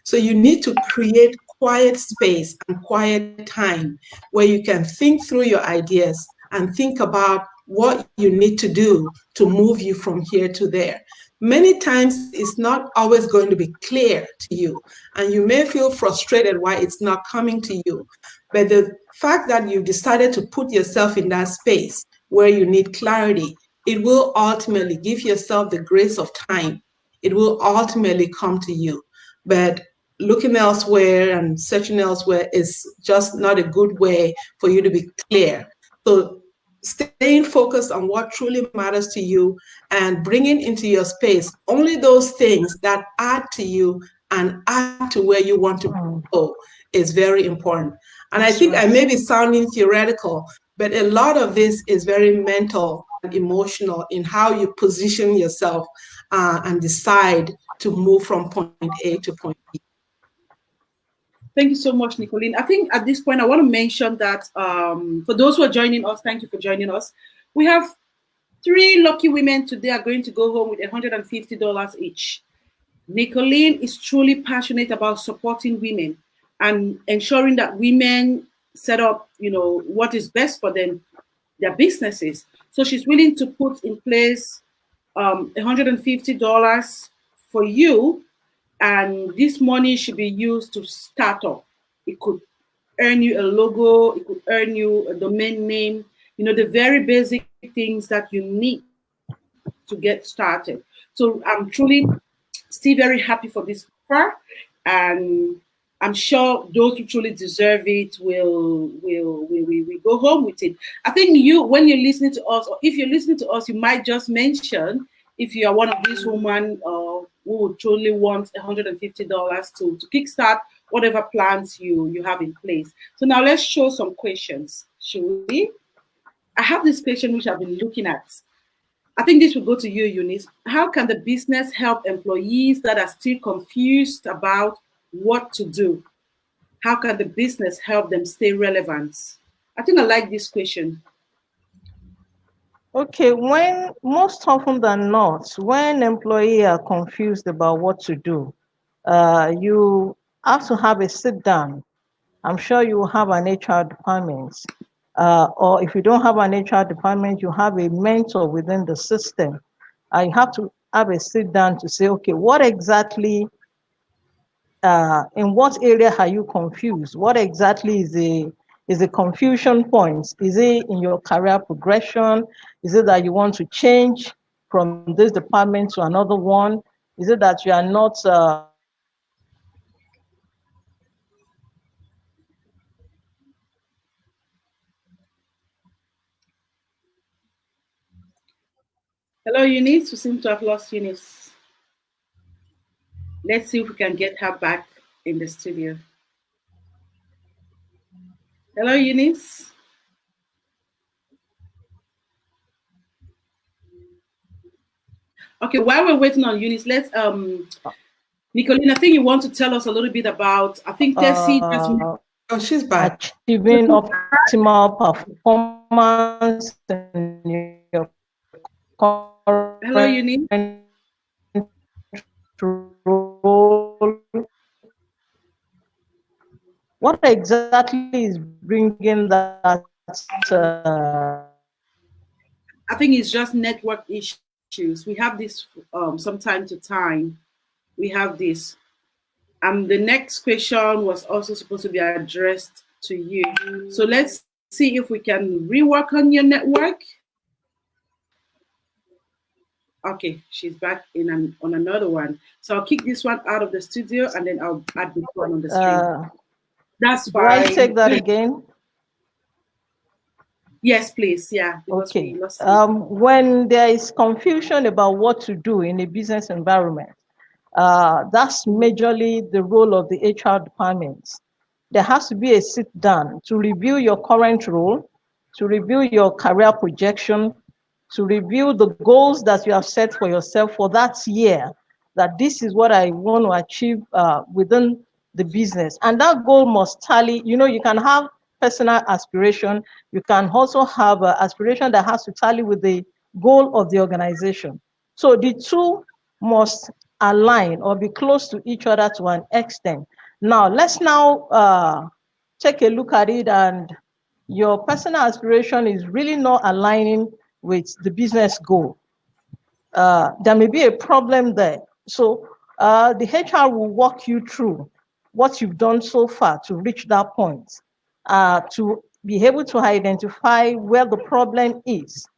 So you need to create quiet space and quiet time where you can think through your ideas and think about what you need to do to move you from here to there. Many times it's not always going to be clear to you, and you may feel frustrated why it's not coming to you. But the fact that you've decided to put yourself in that space where you need clarity, it will ultimately give yourself the grace of time. It will ultimately come to you. But looking elsewhere and searching elsewhere is just not a good way for you to be clear. So staying focused on what truly matters to you and bringing into your space only those things that add to you and add to where you want to go is very important. And I think I may be sounding theoretical, but a lot of this is very mental and emotional in how you position yourself and decide to move from point A to point B. Thank you so much, Nicoline. I think at this point, I want to mention that for those who are joining us, thank you for joining us. We have 3 lucky women today are going to go home with $150 each. Nicoline is truly passionate about supporting women and ensuring that women set up, what is best for them, their businesses. So she's willing to put in place $150 for you. And this money should be used to start up. It could earn you a logo, it could earn you a domain name, the very basic things that you need to get started. So I'm truly still very happy for this offer, and I'm sure those who truly deserve it will go home with it. I think when you're listening to us, or if you're listening to us, you might just mention if you are one of these women who would truly want $150 to kickstart whatever plans you have in place. So now let's show some questions, shall we? I have this question which I've been looking at. I think this will go to you, Eunice. How can the business help employees that are still confused about what to do? How can the business help them stay relevant? I think I like this question. Okay, when most often than not, when employees are confused about what to do, you have to have a sit down. I'm sure you will have an HR department, or if you don't have an HR department, you have a mentor within the system. You have to have a sit down to say, okay, what exactly, in what area are you confused? What exactly is the confusion point? Is it in your career progression? Is it that you want to change from this department to another one? Is it that you are not Hello, Eunice. We seem to have lost Eunice. Let's see if we can get her back in the studio. Hello, Eunice. Okay, while we're waiting on Eunice, let's Nicoline, I think you want to tell us a little bit about, I think Tessie just... Oh, she's back. Achieving optimal performance in your Hello, Eunice. Role. What exactly is bringing that? I think it's just network issues. We have this from time to time. We have this. And the next question was also supposed to be addressed to you. So let's see if we can rework on your network. Okay, she's back on another one. So I'll kick this one out of the studio and then I'll add this one on the screen. That's Do I fine. take that again? Yes, please. Yeah. Okay. When there is confusion about what to do in a business environment, that's majorly the role of the HR department. There has to be a sit down to review your current role, to review your career projection, to review the goals that you have set for yourself for that year, that this is what I want to achieve within the business. And that goal must tally. You know, you can have personal aspiration. You can also have an aspiration that has to tally with the goal of the organization. So the two must align or be close to each other to an extent. Now, let's now take a look at it, and your personal aspiration is really not aligning with the business goal. There may be a problem there. So the HR will walk you through what you've done so far to reach that point, to be able to identify where the problem is.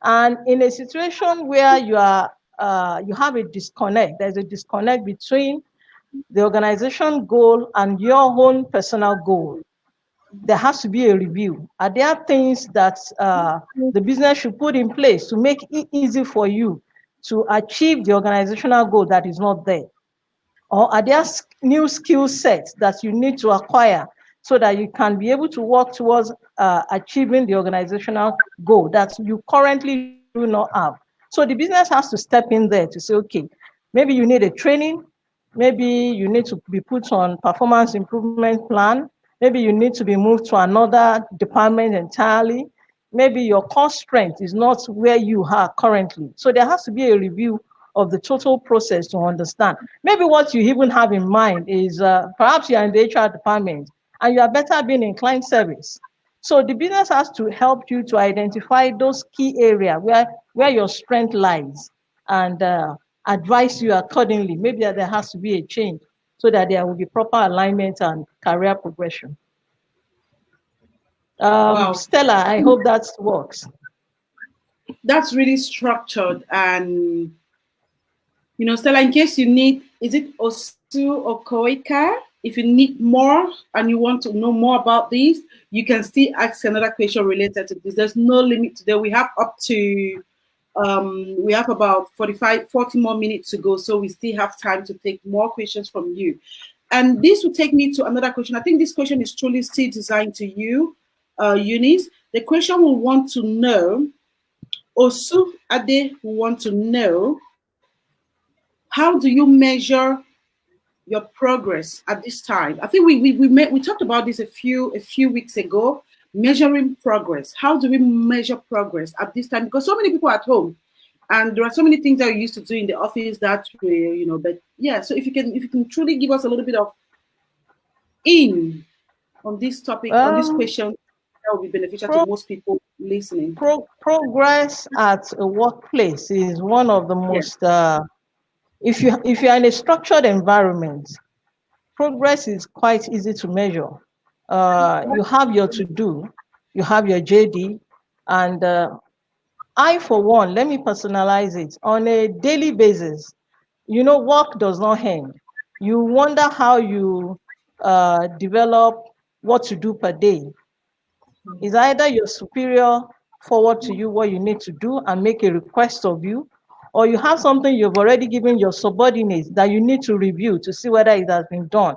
And in a situation where you have a disconnect, there's a disconnect between the organization goal and your own personal goal, there has to be a review. Are there things that the business should put in place to make it easy for you to achieve the organizational goal that is not there? Or are there new skill sets that you need to acquire so that you can be able to work towards achieving the organizational goal that you currently do not have? So the business has to step in there to say, okay, maybe you need a training, maybe you need to be put on performance improvement plan, maybe you need to be moved to another department entirely, maybe your core strength is not where you are currently. So there has to be a review of the total process to understand. Maybe what you even have in mind is perhaps you're in the HR department and you are better being in client service. So the business has to help you to identify those key areas where your strength lies and advise you accordingly. Maybe there has to be a change so that there will be proper alignment and career progression. Wow. Stella, I hope that works. That's really structured. And, you know, Stella, in case you need, is it Osu or Koika? If you need more and you want to know more about this, you can still ask another question related to this. There's no limit today. We have up to, we have about 40 more minutes to go. So we still have time to take more questions from you. And this will take me to another question. I think this question is truly still designed to you, Eunice. The question will want to know, Osu Ade will want to know, how do you measure your progress at this time? I think we talked about this a few weeks ago, measuring progress. How do we measure progress at this time? Because so many people are at home, and there are so many things that we used to do in the office that way, you know. But yeah, so if you can truly give us a little bit of on this topic, on this question, that will be beneficial to most people listening. Progress at a workplace is one of the most if you're in a structured environment, progress is quite easy to measure. You have your to-do, you have your JD, and I, for one, let me personalize it. On a daily basis, you know, work does not end. You wonder how you develop what to do per day. It's either your superior forward to you what you need to do and make a request of you, or you have something you've already given your subordinates that you need to review to see whether it has been done.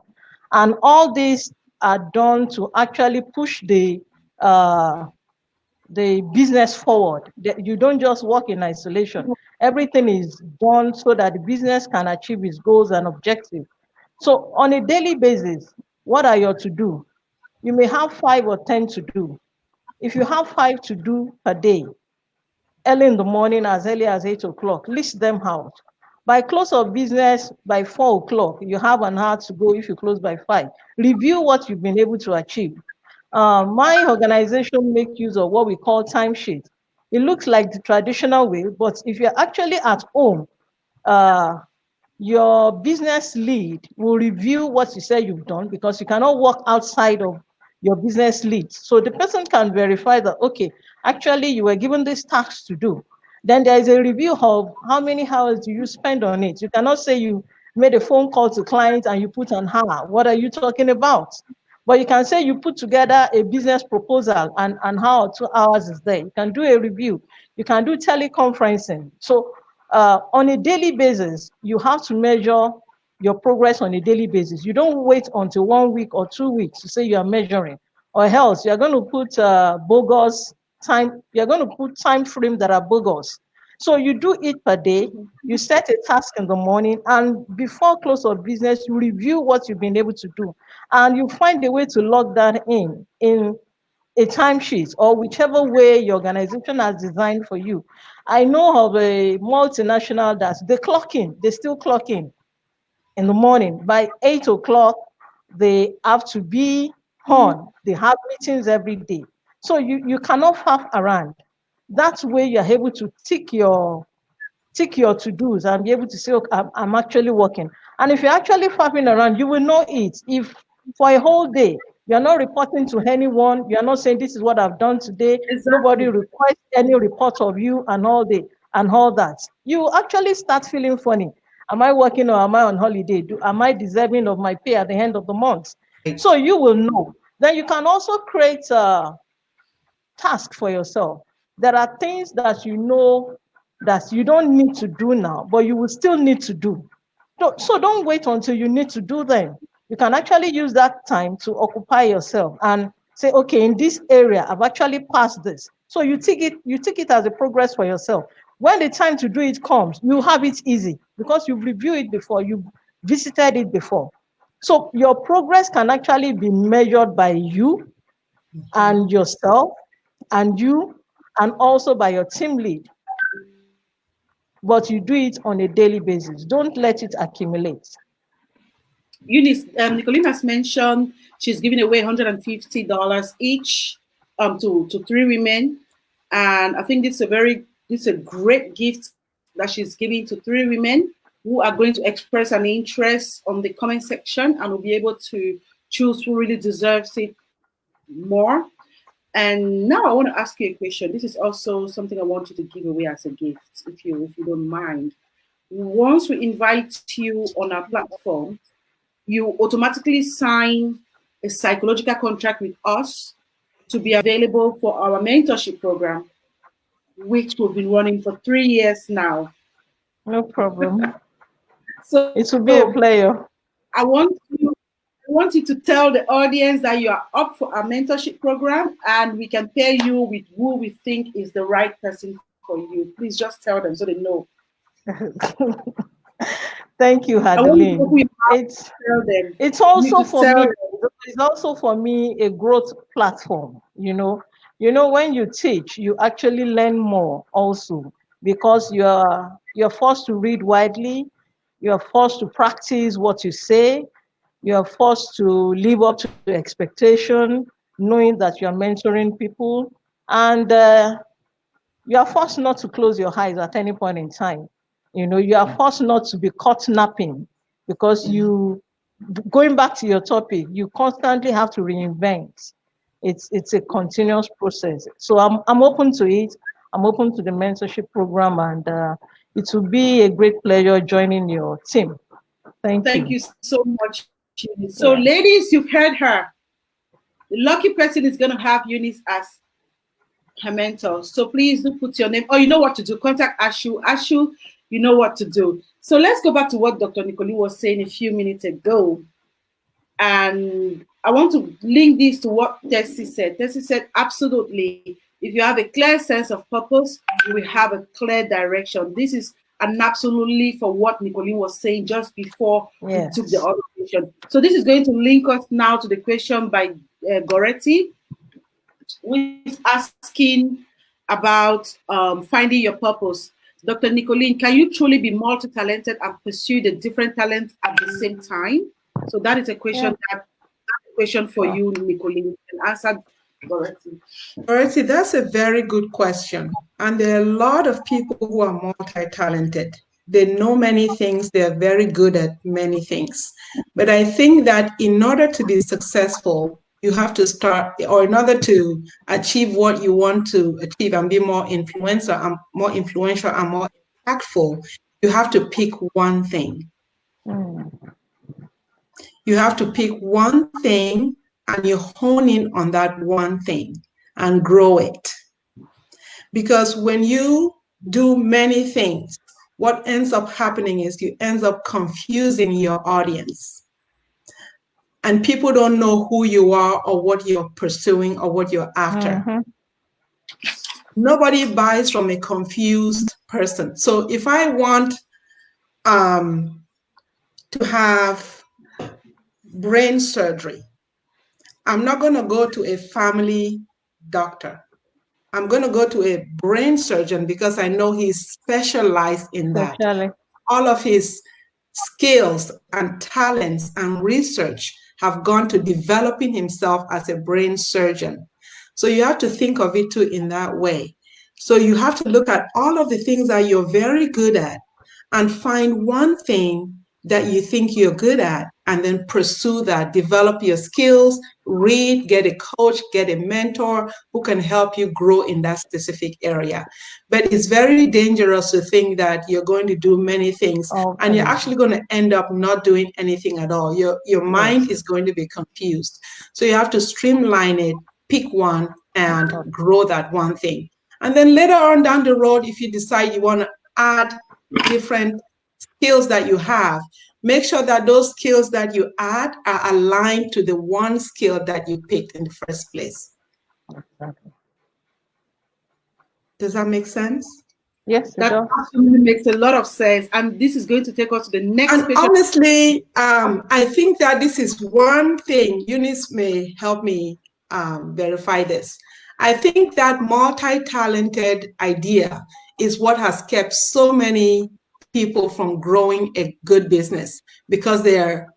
And all these are done to actually push the business forward. You don't just work in isolation. Everything is done so that the business can achieve its goals and objectives. So on a daily basis, what are your to-do? You may have 5 or 10 to do. If you have 5 to do per day, early in the morning, as early as 8 o'clock, list them out. By close of business, by 4 o'clock, you have an hour to go if you close by 5. Review what you've been able to achieve. My organization makes use of what we call timesheet. It looks like the traditional way, but if you're actually at home, your business lead will review what you say you've done, because you cannot work outside of your business lead. So the person can verify that, okay, actually you were given this task to do. Then there is a review of how many hours do you spend on it. You cannot say you made a phone call to clients and you put on hour. What are you talking about? But you can say you put together a business proposal and how 2 hours is there. You can do a review. You can do teleconferencing. So on a daily basis, you have to measure your progress on a daily basis. You don't wait until 1 week or 2 weeks to say you are measuring, or else you're going to put bogus time. You're going to put time frames that are bogus. So you do it per day. You set a task in the morning, and before close of business, you review what you've been able to do, and you find a way to log that in a timesheet or whichever way your organization has designed for you. I know of a multinational that they still clock in the morning. By 8 o'clock, they have to be on. They have meetings every day. So you cannot faff around. That way you're able to tick your to-dos and be able to say, okay, I'm actually working. And if you're actually faffing around, you will know it. If for a whole day, you're not reporting to anyone, you're not saying this is what I've done today, nobody requests any report of you and all day and all that, you actually start feeling funny. Am I working or am I on holiday? Am I deserving of my pay at the end of the month? So you will know. Then you can also create a task for yourself. There are things that you know that you don't need to do now, but you will still need to do. So don't wait until you need to do them. You can actually use that time to occupy yourself and say, okay, in this area, I've actually passed this. So you take it as a progress for yourself. When the time to do it comes, you have it easy because you've reviewed it before, you've visited it before. So your progress can actually be measured by you and yourself and you, and also by your team lead. But you do it on a daily basis. Don't let it accumulate. Eunice, Nicoline has mentioned she's giving away $150 each to 3 women. And I think this is a great gift that she's giving to 3 women who are going to express an interest on the comment section and will be able to choose who really deserves it more. And now I want to ask you a question. This is also something I want you to give away as a gift, if you don't mind. Once we invite you on our platform, you automatically sign a psychological contract with us to be available for our mentorship program, which we've been running for 3 years now. No problem. So it will be a player. I want you to tell the audience that you are up for our mentorship program and we can pair you with who we think is the right person for you. Please just tell them so they know. Thank you, Adeline. It's also for me. It's also for me a growth platform. You know, when you teach, you actually learn more also because you're forced to read widely. You're forced to practice what you say. You're forced to live up to the expectation, knowing that you're mentoring people, and you're forced not to close your eyes at any point in time. You are forced not to be caught napping because going back to your topic, you constantly have to reinvent. It's a continuous process. So I'm open to it. I'm open to the mentorship program, and it will be a great pleasure joining your team. Thank you so much. So ladies, you've heard her. The lucky person is going to have Eunice as her mentor. So please do put your name. Oh, you know what to do. Contact Ashu. Ashu, you know what to do. So let's go back to what Dr. Nicoline was saying a few minutes ago. And I want to link this to what Tessie said. Tessie said, absolutely. If you have a clear sense of purpose, you will have a clear direction. This is an absolutely for what Nicoline was saying just before we took the other question. So this is going to link us now to the question by Goretti, who is asking about finding your purpose. Dr. Nicoline, can you truly be multi-talented and pursue the different talents at the same time? So that is a question for you, Nicoline. You can answer, Goretti. Goretti, that's a very good question. And there are a lot of people who are multi-talented. They know many things. They're very good at many things. But I think that in order to be successful, you have to start, or in order to achieve what you want to achieve and be more influential and more impactful, you have to pick one thing. You have to pick one thing and you hone in on that one thing and grow it. Because when you do many things, what ends up happening is you end up confusing your audience. And people don't know who you are or what you're pursuing or what you're after. Nobody buys from a confused person. So if I want to have brain surgery, I'm not going to go to a family doctor. I'm going to go to a brain surgeon because I know he's specialized in that. All of his skills and talents and research have gone to developing himself as a brain surgeon. So you have to think of it too in that way. So you have to look at all of the things that you're very good at and find one thing that you think you're good at and then pursue that, develop your skills, read, get a coach, get a mentor who can help you grow in that specific area. But it's very dangerous to think that you're going to do many things and you're actually going to end up not doing anything at all. Your mind is going to be confused. So you have to streamline it, pick one and grow that one thing. And then later on down the road, if you decide you want to add different skills that you have, make sure that those skills that you add are aligned to the one skill that you picked in the first place. Does that make sense? Yes, that absolutely makes a lot of sense. And this is going to take us to the next question. Honestly, I think that this is one thing, Eunice may help me verify this. I think that multi-talented idea is what has kept so many people from growing a good business because they're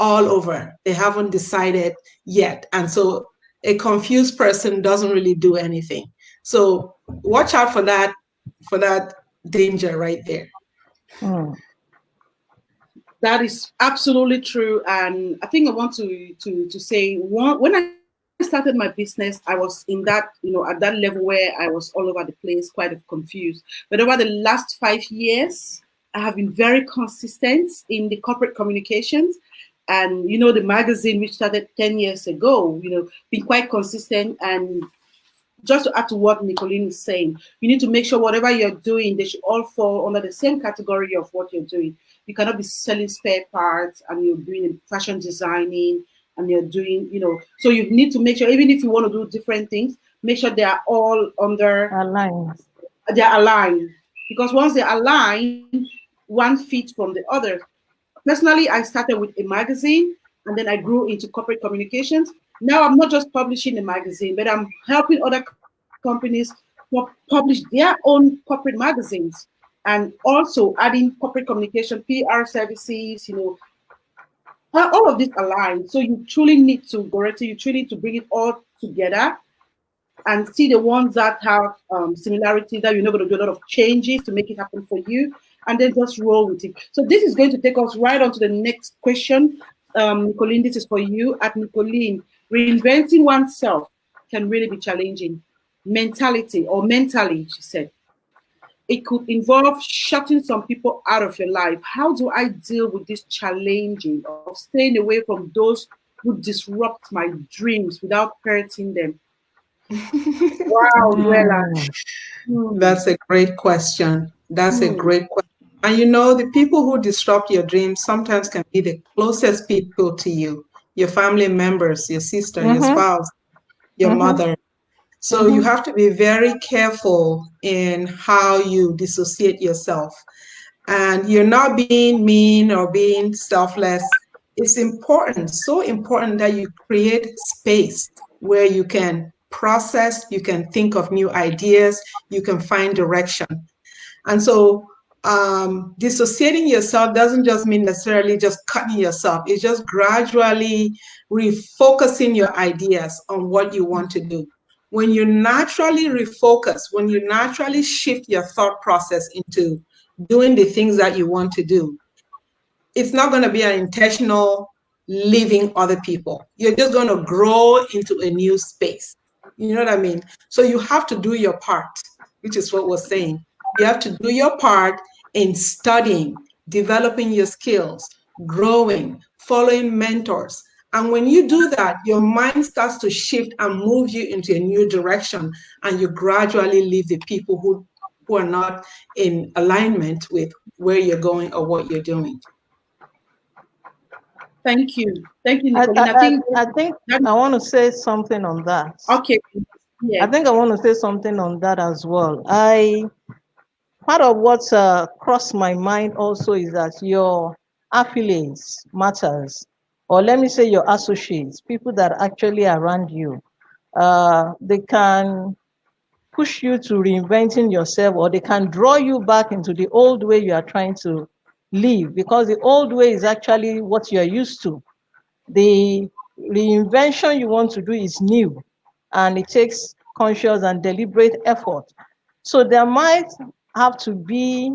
all over. They haven't decided yet. And so a confused person doesn't really do anything. So watch out for that danger right there. That is absolutely true. And I think I want to say, when I started my business, I was in that, at that level where I was all over the place, quite confused. But over the last 5 years, I have been very consistent in the corporate communications. And, the magazine, which started 10 years ago, been quite consistent. And just to add to what Nicoline is saying, you need to make sure whatever you're doing, they should all fall under the same category of what you're doing. You cannot be selling spare parts and you're doing fashion designing and you're doing, so you need to make sure, even if you want to do different things, make sure they are all under aligned. They're aligned. Because once they're aligned, one fits from the other. Personally, I started with a magazine and then I grew into corporate communications. Now I'm not just publishing a magazine, but I'm helping other companies publish their own corporate magazines and also adding corporate communication, PR services, all of this aligned. So you truly need to, Goretti, you truly need to bring it all together and see the ones that have similarities, that you're not going to do a lot of changes to make it happen for you, and then just roll with it. So this is going to take us right on to the next question. Nicoline, this is for you. At Nicoline, reinventing oneself can really be challenging. Mentally, she said. It could involve shutting some people out of your life. How do I deal with this challenging of staying away from those who disrupt my dreams without hurting them? Wow, That's a great question. That's a great question. And the people who disrupt your dreams sometimes can be the closest people to you, your family members, your sister, your spouse, your mother. So you have to be very careful in how you dissociate yourself. And you're not being mean or being selfless. It's important, so important that you create space where you can process, you can think of new ideas, you can find direction. And so dissociating yourself doesn't just mean necessarily just cutting yourself. It's just gradually refocusing your ideas on what you want to do. When you naturally refocus, when you naturally shift your thought process into doing the things that you want to do, it's not going to be an intentional leaving other people. You're just going to grow into a new space. You know what I mean? So you have to do your part, which is what we're saying. You have to do your part in studying, developing your skills, growing, following mentors. And when you do that, your mind starts to shift and move you into a new direction, and you gradually leave the people who are not in alignment with where you're going or what you're doing. Thank you, Nicoline. I think I want to say something on that. Okay. Yeah. I think I want to say something on that as well. Part of what crossed my mind also is that your affiliates matters, or let me say your associates, people that are actually around you. They can push you to reinventing yourself, or they can draw you back into the old way you are trying to live, because the old way is actually what you are used to. The reinvention you want to do is new, and it takes conscious and deliberate effort. So there might have to be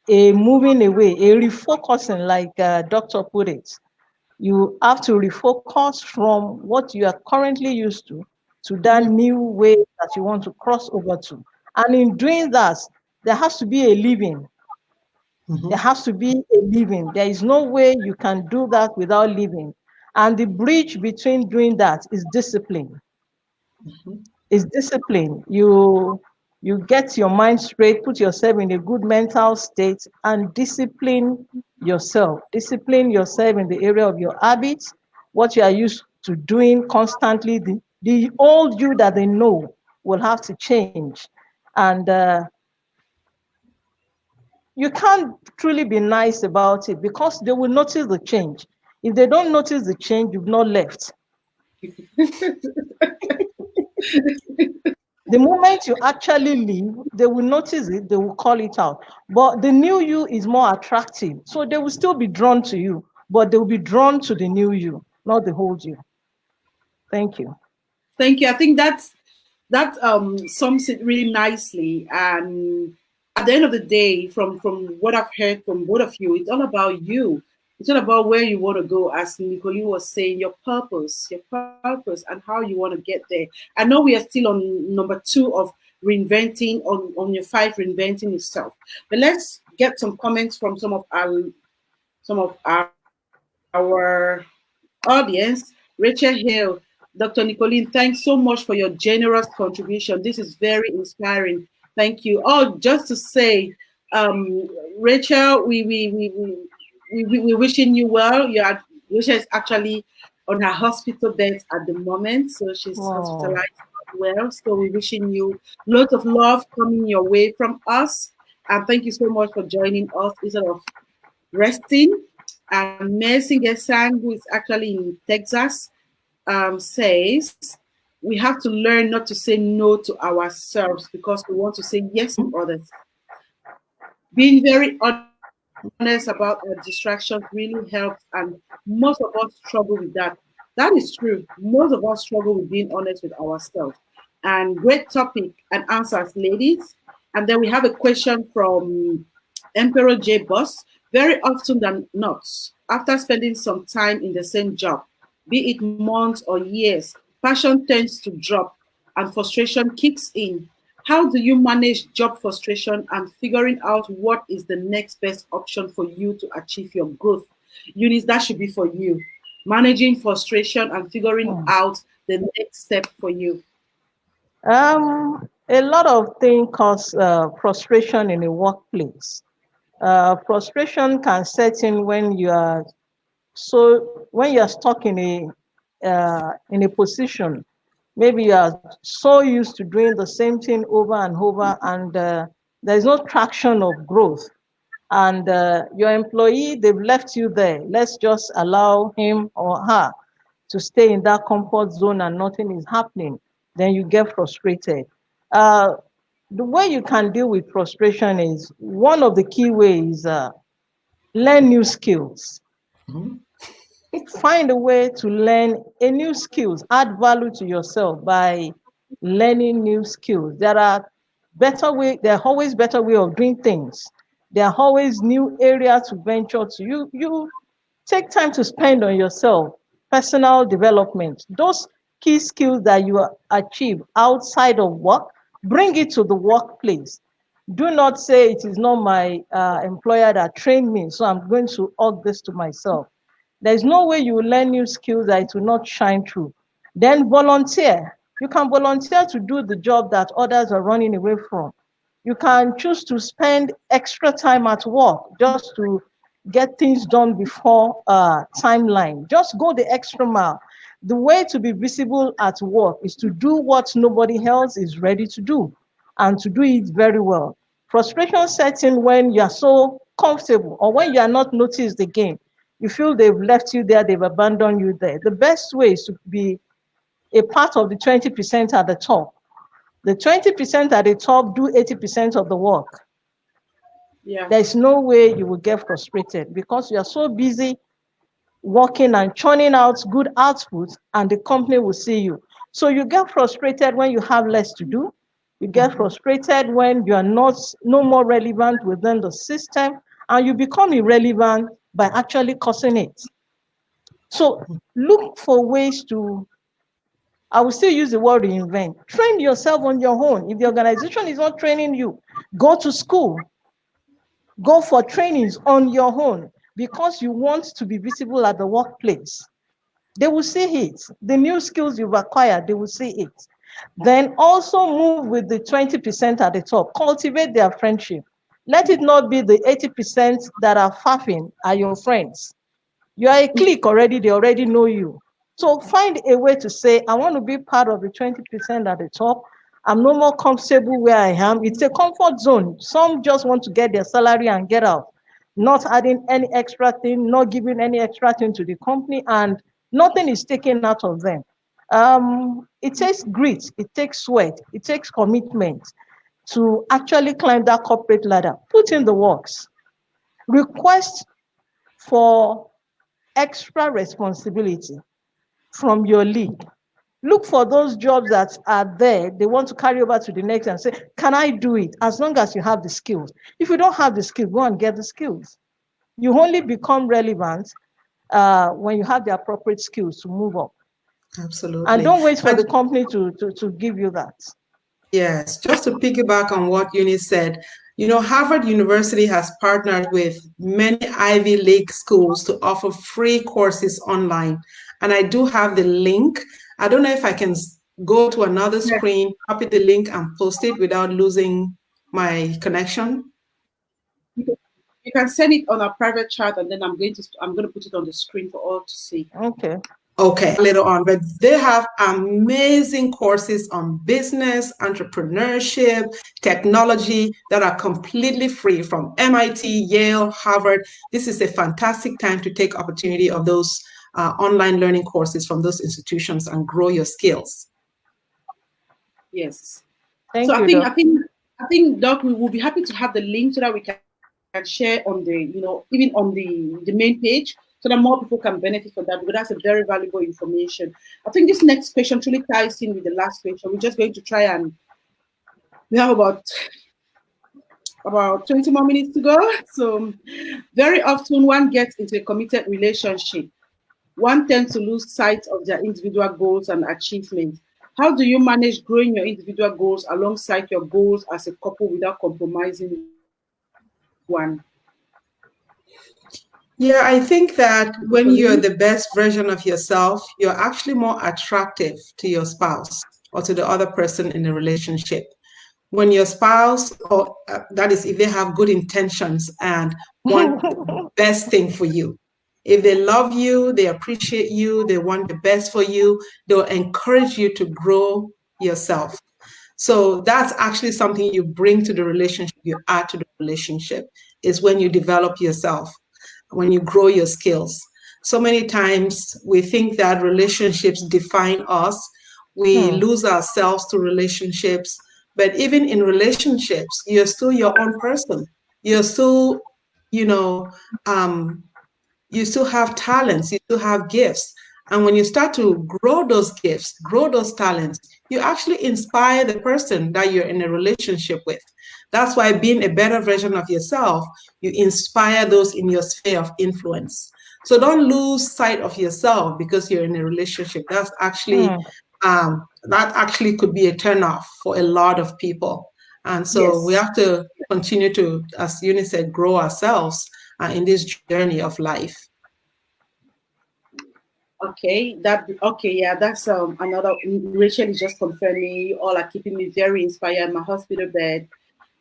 a moving away, a refocusing, like Doctor put it. You have to refocus from what you are currently used to that new way that you want to cross over to. And in doing that, there has to be a living. There has to be a living. There is no way you can do that without living. And the bridge between doing that is discipline. Is discipline. You get your mind straight, put yourself in a good mental state, and discipline yourself. Discipline yourself in the area of your habits, what you are used to doing constantly. The old you that they know will have to change. And you can't truly be nice about it, because they will notice the change. If they don't notice the change, you've not left. The moment you actually leave, they will notice it, they will call it out. But the new you is more attractive. So they will still be drawn to you, but they will be drawn to the new you, not the old you. Thank you. Thank you. I think that sums it really nicely. And at the end of the day, from what I've heard from both of you, it's all about you. It's all about where you want to go, as Nicoline was saying, your purpose, and how you want to get there. I know we are still on number 2 of reinventing, on your 5, reinventing yourself. But let's get some comments from some of our audience. Rachel Hill, Dr. Nicoline, thanks so much for your generous contribution. This is very inspiring. Thank you. Oh, just to say, Rachel, we're wishing you well. Rachel is actually on her hospital bed at the moment, so she's hospitalized well. So we're wishing you lots of love coming your way from us. And thank you so much for joining us instead of resting. And Mercy Gesang, who is actually in Texas, says, we have to learn not to say no to ourselves because we want to say yes to others. Being very honest about our distractions really helps, and most of us struggle with that. That is true. Most of us struggle with being honest with ourselves. And great topic and answers, ladies. And then we have a question from Emperor J. Boss. Very often than not, after spending some time in the same job, be it months or years, passion tends to drop and frustration kicks in. How do you manage job frustration and figuring out what is the next best option for you to achieve your growth? Eunice, that should be for you. Managing frustration and figuring out the next step for you. A lot of things cause frustration in a workplace. Frustration can set in when you are stuck in a position. Maybe you are so used to doing the same thing over and over, and there is no traction of growth. And your employee, they've left you there. Let's just allow him or her to stay in that comfort zone and nothing is happening. Then you get frustrated. The way you can deal with frustration is, one of the key ways, learn new skills. Find a way to learn a new skills, add value to yourself by learning new skills. There are always better way of doing things. There are always new areas to venture to. You Take time to spend on yourself, personal development. Those key skills that you achieve outside of work, bring it to the workplace. Do not say it is not my employer that trained me, so I'm going to add this to myself. There's no way you will learn new skills that it will not shine through. Then volunteer. You can volunteer to do the job that others are running away from. You can choose to spend extra time at work just to get things done before timeline. Just go the extra mile. The way to be visible at work is to do what nobody else is ready to do, and to do it very well. Frustration sets in when you're so comfortable, or when you are not noticed again. You feel they've left you there, they've abandoned you there. The best way is to be a part of the 20% at the top. The 20% at the top do 80% of the work. Yeah. There's no way you will get frustrated, because you are so busy working and churning out good outputs, and the company will see you. So you get frustrated when you have less to do. You get frustrated when you are no more relevant within the system, and you become irrelevant by actually causing it. So look for ways to, I will still use the word reinvent. Train yourself on your own. If the organization is not training you, go to school. Go for trainings on your own, because you want to be visible at the workplace. They will see it. The new skills you've acquired, they will see it. Then also move with the 20% at the top. Cultivate their friendship. Let it not be the 80% that are faffing are your friends. You are a clique already, they already know you. So find a way to say, I want to be part of the 20% at the top. I'm no more comfortable where I am. It's a comfort zone. Some just want to get their salary and get out, not adding any extra thing, not giving any extra thing to the company, and nothing is taken out of them. It takes grit, it takes sweat, it takes commitment to actually climb that corporate ladder. Put in the works. Request for extra responsibility from your lead. Look for those jobs that are there, they want to carry over to the next and say, can I do it? As long as you have the skills. If you don't have the skills, go and get the skills. You only become relevant when you have the appropriate skills to move up. Absolutely. And don't wait for the company to give you that. Yes, just to piggyback on what Eunice said, you know, Harvard University has partnered with many Ivy League schools to offer free courses online. And I do have the link. I don't know if I can go to another screen, copy the link and post it without losing my connection. You can send it on our private chat, and then I'm going to put it on the screen for all to see. Okay, later on, but they have amazing courses on business, entrepreneurship, technology that are completely free from MIT, Yale, Harvard. This is a fantastic time to take opportunity of those online learning courses from those institutions and grow your skills. Yes. Thank so you, I think, Doc, we will be happy to have the link so that we can share on the, even on the main page, so that more people can benefit from that, because that's a very valuable information. I think this next question truly ties in with the last question. We're just going to try, and we have about 20 more minutes to go. So very often one gets into a committed relationship. One tends to lose sight of their individual goals and achievements. How do you manage growing your individual goals alongside your goals as a couple without compromising one? Yeah, I think that when you're the best version of yourself, you're actually more attractive to your spouse or to the other person in the relationship. When your spouse, or that is if they have good intentions and want the best thing for you, if they love you, they appreciate you, they want the best for you, they'll encourage you to grow yourself. So that's actually something you bring to the relationship, you add to the relationship, is when you develop yourself, when you grow your skills. So many times we think that relationships define us. We lose ourselves to relationships. But even in relationships, you're still your own person. You're still, you still have talents, you still have gifts. And when you start to grow those gifts, grow those talents, you actually inspire the person that you're in a relationship with. That's why being a better version of yourself, you inspire those in your sphere of influence. So don't lose sight of yourself because you're in a relationship. That's actually that actually could be a turnoff for a lot of people. And so we Yes. have to continue to, as Eunice said, grow ourselves in this journey of life. Okay, yeah, that's another. Rachel is just confirming you all are keeping me very inspired in my hospital bed.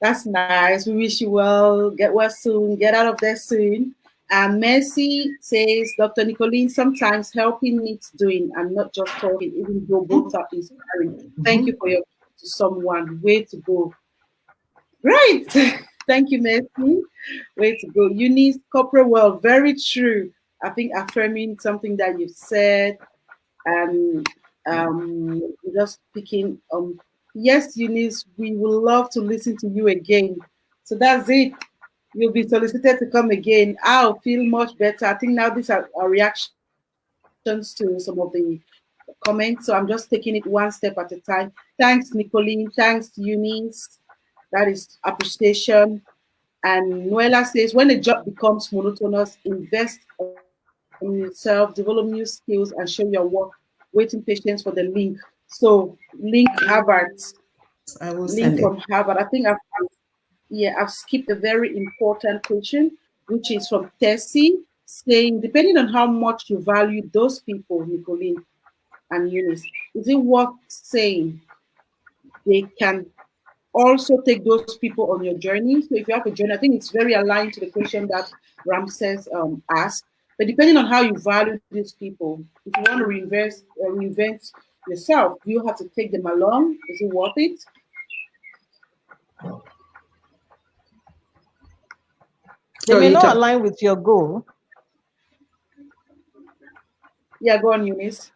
That's nice. We wish you well. Get well soon. Get out of there soon. And Mercy says, Dr. Nicoline, sometimes helping needs doing and not just talking, even though both are inspiring. Thank you for your to someone. Way to go. Right. Thank you, Mercy. Way to go. Eunice, corporate world, very true. I think affirming something that you've said and just picking yes, Eunice, we will love to listen to you again. So that's it. You'll be solicited to come again. I'll feel much better. I think now these are our reactions to some of the comments. So I'm just taking it one step at a time. Thanks, Nicoline. Thanks, Eunice. That is appreciation. And Noella says, when a job becomes monotonous, invest in yourself, develop new skills, and show your work. Waiting patience for the link. So, link Harvard. I will Link send from it. Harvard. I think I've skipped a very important question, which is from Tessie, saying, depending on how much you value those people, Nicoline and Eunice, is it worth saying they can also take those people on your journey? So if you have a journey, I think it's very aligned to the question that Ramses asked. But depending on how you value these people, if you want to reinvent yourself, do you have to take them along? Is it worth it? They may not align with your goal. Yeah, go on, Eunice.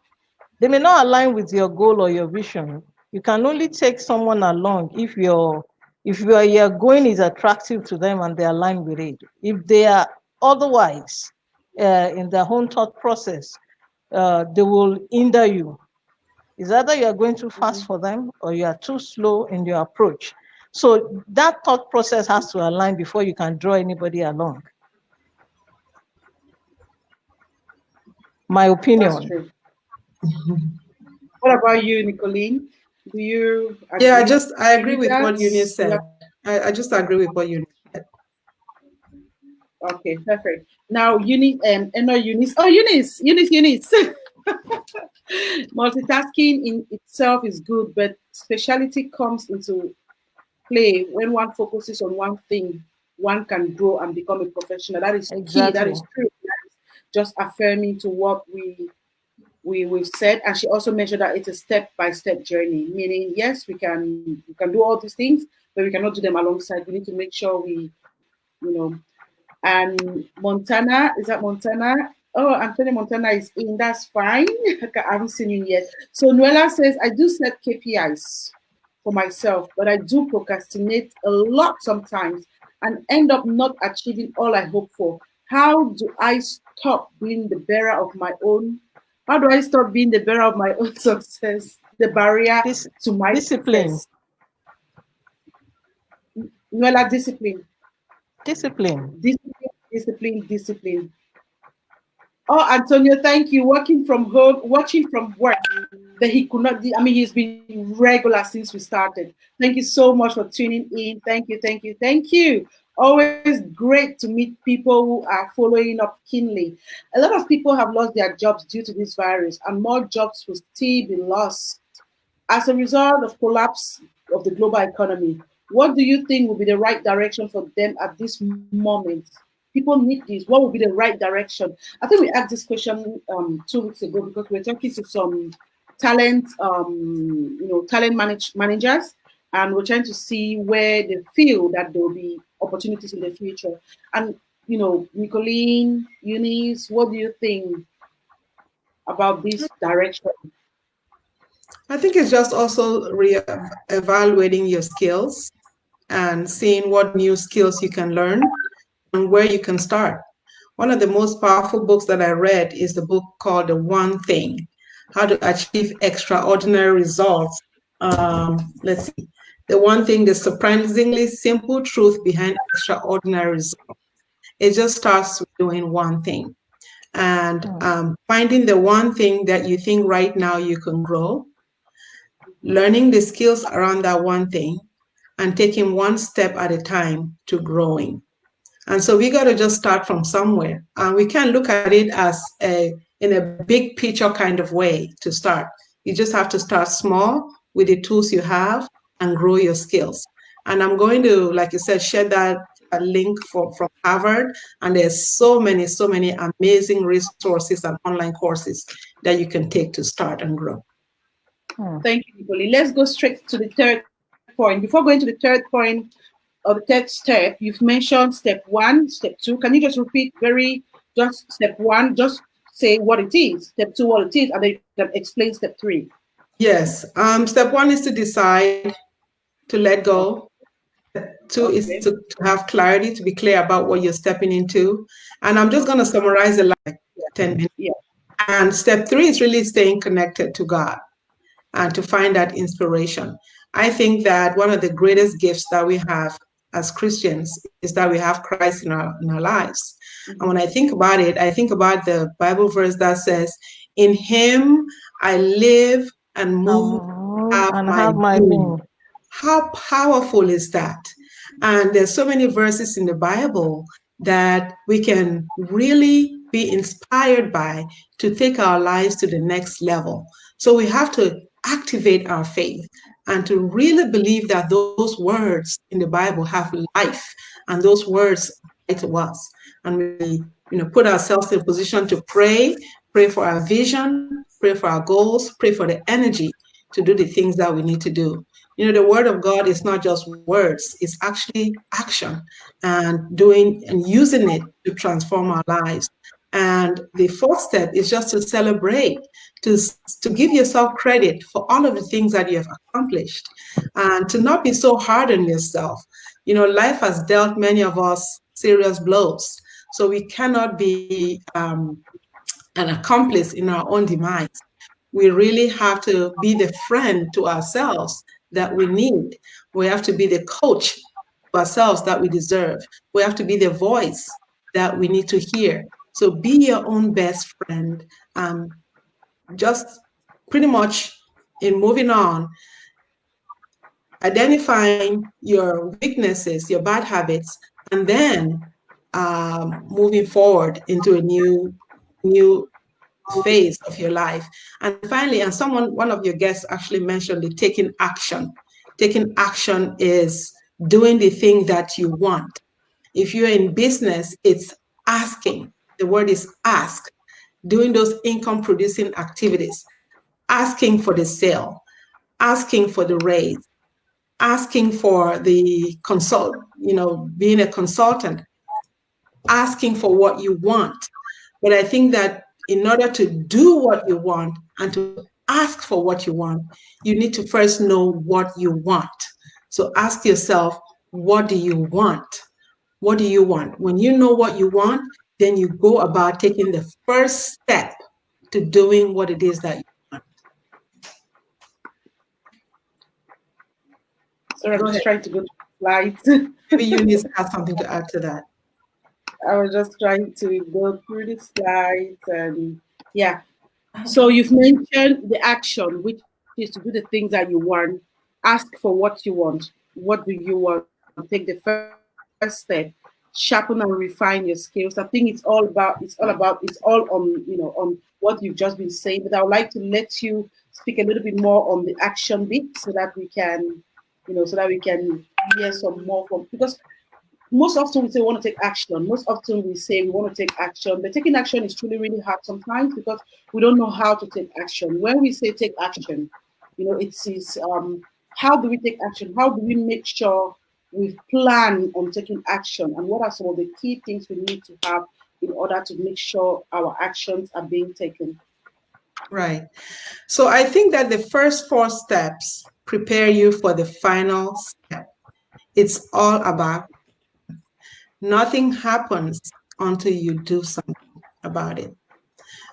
They may not align with your goal or your vision. You can only take someone along if your going is attractive to them and they align with it. If they are otherwise in their own thought process, they will hinder you. It's either you are going too fast for them or you are too slow in your approach. So that thought process has to align before you can draw anybody along. My opinion. That's true. What about you, Nicoline? Do you agree? Yeah, I agree with what Eunice said. I just agree with what Eunice said. Okay, perfect. Now, Eunice. Oh, Eunice. Multitasking in itself is good, but speciality comes into play when one focuses on one thing. One can grow and become a professional. That is key. That is true. That is just affirming to what we've said. And she also mentioned that it's a step-by-step journey, we can do all these things, but we cannot do them alongside. We need to make sure we, and Montana, is that Montana? Oh, Anthony Montana is in, that's fine. I haven't seen him yet. So Noella says, I do set KPIs for myself, but I do procrastinate a lot sometimes and end up not achieving all I hope for. How do I stop being the bearer of my own? How do I stop being the bearer of my own success? The barrier to my discipline. Success. Noella, discipline. Discipline. Oh, Antonio, thank you. Working from home, watching from work that he could not. He's been regular since we started. Thank you so much for tuning in. Thank you. Always great to meet people who are following up keenly. A lot of people have lost their jobs due to this virus, and more jobs will still be lost as a result of collapse of the global economy. What do you think will be the right direction for them at this moment? People need this. What would be the right direction? I think we asked this question 2 weeks ago because we were talking to some talent, managers, and we're trying to see where they feel that there will be opportunities in the future. And Nicoline, Eunice, what do you think about this direction? I think it's just also evaluating your skills and seeing what new skills you can learn and where you can start. One of the most powerful books that I read is the book called The One Thing, How to Achieve Extraordinary Results. Let's see. The One Thing, the surprisingly simple truth behind extraordinary results. It just starts with doing one thing. and finding the one thing that you think right now you can grow, learning the skills around that one thing, and taking one step at a time to growing. And so we got to just start from somewhere. And we can't look at it as in a big picture kind of way to start. You just have to start small with the tools you have and grow your skills. And I'm going to, like you said, share that link from Harvard. And there's so many amazing resources and online courses that you can take to start and grow. Thank you, Nicoline. Let's go straight to the third point. Before going to the third point or the third step, you've mentioned step 1, step 2. Can you just repeat just step 1, just say what it is, step 2 what it is, and then you can explain step 3. Yes. Step 1 is to decide, to let go. Step 2 is to have clarity, to be clear about what you're stepping into. And I'm just going to summarize the last 10 minutes. Yeah. And step 3 is really staying connected to God and to find that inspiration. I think that one of the greatest gifts that we have as Christians is that we have Christ in our lives. And when I think about it, I think about the Bible verse that says, "In him I live and move and have my being." How powerful is that? And there's so many verses in the Bible that we can really be inspired by to take our lives to the next level. So we have to activate our faith and to really believe that those words in the Bible have life and those words apply to us. And we put ourselves in a position to pray for our vision, pray for our goals, pray for the energy to do the things that we need to do. The word of God is not just words, it's actually action and doing and using it to transform our lives. And the fourth step is just to celebrate, to give yourself credit for all of the things that you have accomplished, and to not be so hard on yourself. Life has dealt many of us serious blows, so we cannot be an accomplice in our own demise. We really have to be the friend to ourselves that we need. We have to be the coach to ourselves that we deserve. We have to be the voice that we need to hear. So be your own best friend. Just pretty much in moving on, identifying your weaknesses, your bad habits, and then moving forward into a new phase of your life. And finally, and one of your guests actually mentioned the taking action. Taking action is doing the thing that you want. If you're in business, it's asking. The word is ask. Doing those income producing activities, asking for the sale, asking for the raise, asking for the consult, being a consultant, asking for what you want. But I think that in order to do what you want and to ask for what you want, you need to first know what you want. So ask yourself, what do you want? What do you want? When you know what you want, then you go about taking the first step to doing what it is that you want. Sorry, I'm just trying to go to slides. Maybe Eunice has something to add to that. I was just trying to go through the slides and yeah. So you've mentioned the action, which is to do the things that you want. Ask for what you want. What do you want? Take the first step. Sharpen and refine your skills. I think it's all on what you've just been saying. But I would like to let you speak a little bit more on the action bit so that we can, hear some more from, because most often we say we want to take action. Most often we say we want to take action, but taking action is truly really hard sometimes because we don't know how to take action. When we say take action, it's how do we take action? How do we make sure we plan on taking action? And what are some of the key things we need to have in order to make sure our actions are being taken? Right. So I think that the first 4 steps prepare you for the final step. It's all about nothing happens until you do something about it.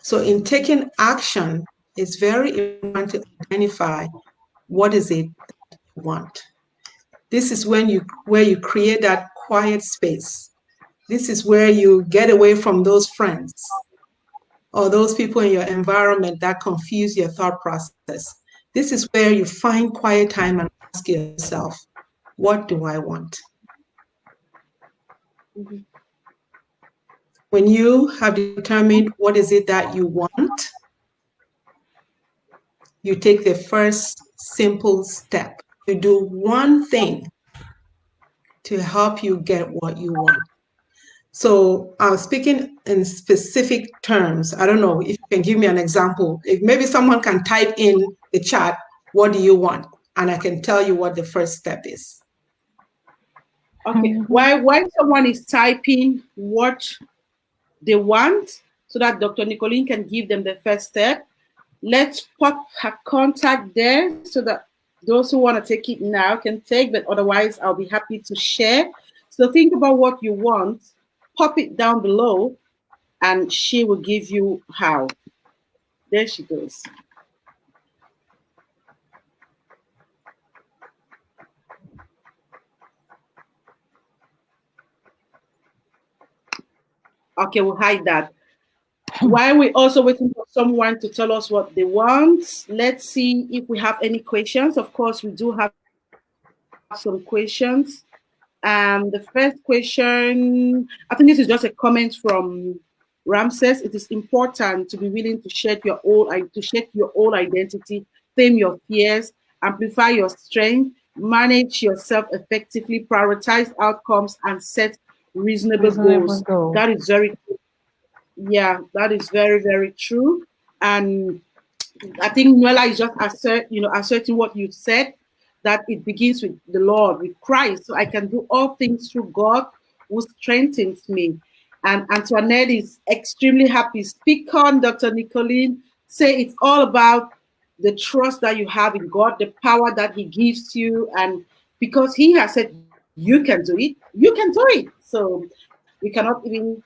So in taking action, it's very important to identify what is it that you want. This is where you create that quiet space. This is where you get away from those friends or those people in your environment that confuse your thought process. This is where you find quiet time and ask yourself, what do I want? Mm-hmm. When you have determined what is it that you want, you take the first simple step. You do one thing to help you get what you want. So I'm speaking in specific terms. I don't know if you can give me an example. If maybe someone can type in the chat, what do you want? And I can tell you what the first step is. Okay, while someone is typing what they want so that Dr. Nicoline can give them the first step, let's pop her contact there so that those who want to take it now can take, but otherwise I'll be happy to share. So think about what you want, pop it down below, and she will give you how. There she goes. Okay, we'll hide that. While we're also waiting for someone to tell us what they want, let's see if we have any questions. Of course, we do have some questions. The first question, I think this is just a comment from Ramses. It is important to be willing to shape your own identity, tame your fears, amplify your strength, manage yourself effectively, prioritize outcomes, and set reasonable goals. That is very, yeah, that is very, very true. And I think Nuella is just asserting what you said, that it begins with the Lord, with Christ. So I can do all things through God who strengthens me. And Antoinette is extremely happy. Speak on, Dr. Nicoline. Say it's all about the trust that you have in God, the power that he gives you. And because he has said, you can do it, you can do it. So we cannot even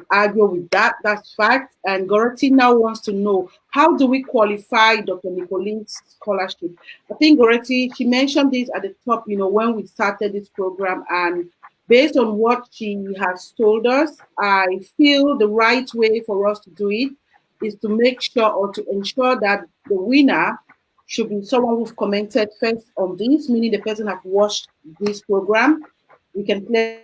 argue with that. That's fact. And Gorati now wants to know, how do we qualify Dr. Nicoline's scholarship? I think Gorati, she mentioned this at the top, when we started this program, and based on what she has told us, I feel the right way for us to do it is to make sure, or to ensure, that the winner should be someone who's commented first on this, meaning the person has watched this program. We can clearly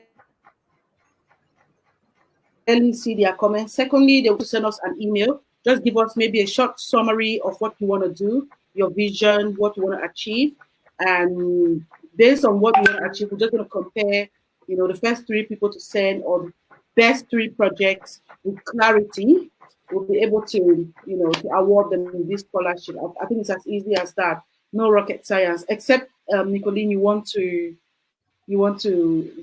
see their comments. Secondly, they will send us an email. Just give us maybe a short summary of what you want to do, your vision, what you want to achieve. And based on what you want to achieve, we're just going to compare, the first 3 people to send, or the best 3 projects with clarity. We'll be able to, to award them this scholarship. I think it's as easy as that. No rocket science, except Nicoline,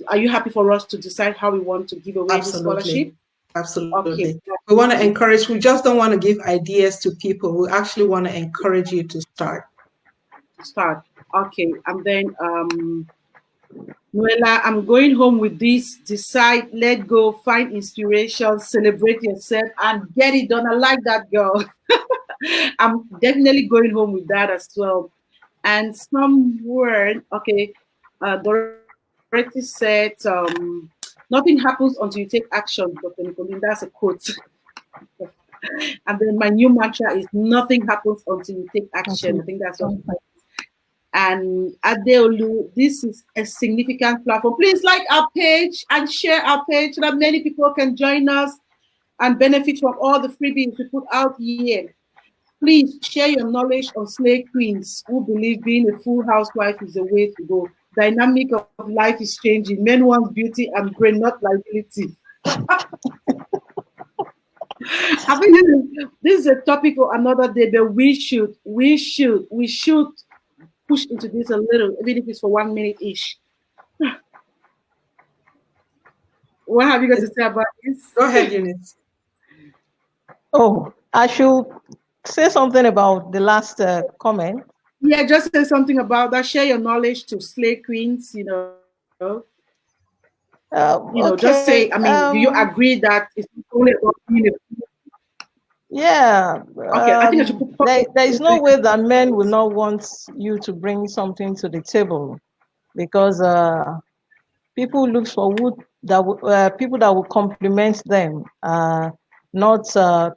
are you happy for us to decide how we want to give away the scholarship? Absolutely. Okay. We want to encourage, we just don't want to give ideas to people. We actually want to encourage you to start. Okay. And then Nuella, I'm going home with this: decide, let go, find inspiration, celebrate yourself, and get it done. I like that, girl. I'm definitely going home with that as well. And some word, okay, Dorothy said, nothing happens until you take action, Dr. Nicoline. That's a quote. And then my new mantra is, nothing happens until you take action. I think that's what. And Adeolu, this is a significant platform. Please like our page and share our page so that many people can join us and benefit from all the freebies we put out here. Please share your knowledge on slave queens who believe being a full housewife is the way to go. Dynamic of life is changing. Men want beauty and brain, not liability. I think this is a topic for another day, but we should push into this a little, even if it's for 1 minute each. What have you got to say about this? Go ahead, Eunice. Oh, I should say something about the last comment. Yeah, just say something about that. Share your knowledge to slay queens, Okay. Just say, do you agree that it's only about being a... Yeah. Okay, I think I should put... there is no way that men will not want you to bring something to the table, because people look for people that will compliment them. not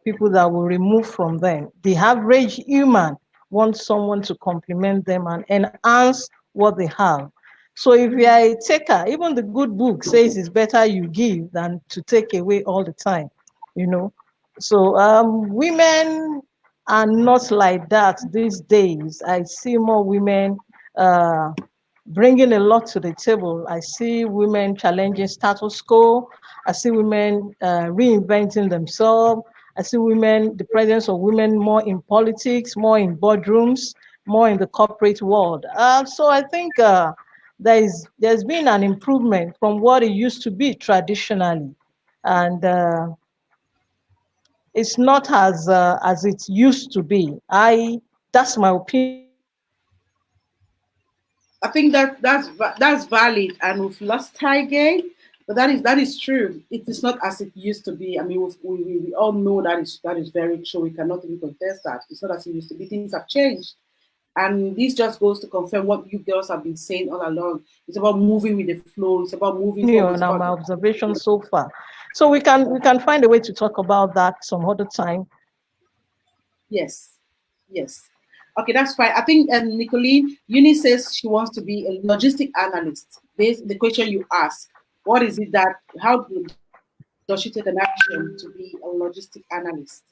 people that will remove from them. The average human wants someone to complement them and enhance what they have. So if you are a taker, even the good book says it's better you give than to take away all the time, you know. So women are not like that these days. I see more women bringing a lot to the table. I see women challenging status quo. I see women reinventing themselves. I see women, the presence of women more in politics, more in boardrooms, more in the corporate world. So I think there's been an improvement from what it used to be traditionally, and it's not as it used to be. That's my opinion. I think that's valid, and we've lost Thai again. But that is true. It is not as it used to be. I mean, we all know that is very true. We cannot even contest that. It's not as it used to be. Things have changed, and this just goes to confirm what you girls have been saying all along. It's about moving with the flow. It's about moving forward. On my observation so far. So we can find a way to talk about that some other time. Yes, yes. Okay, that's fine. I think Nicoline, Eunice says she wants to be a logistic analyst. Based the question you ask, what is it that, how does she take an action to be a logistic analyst?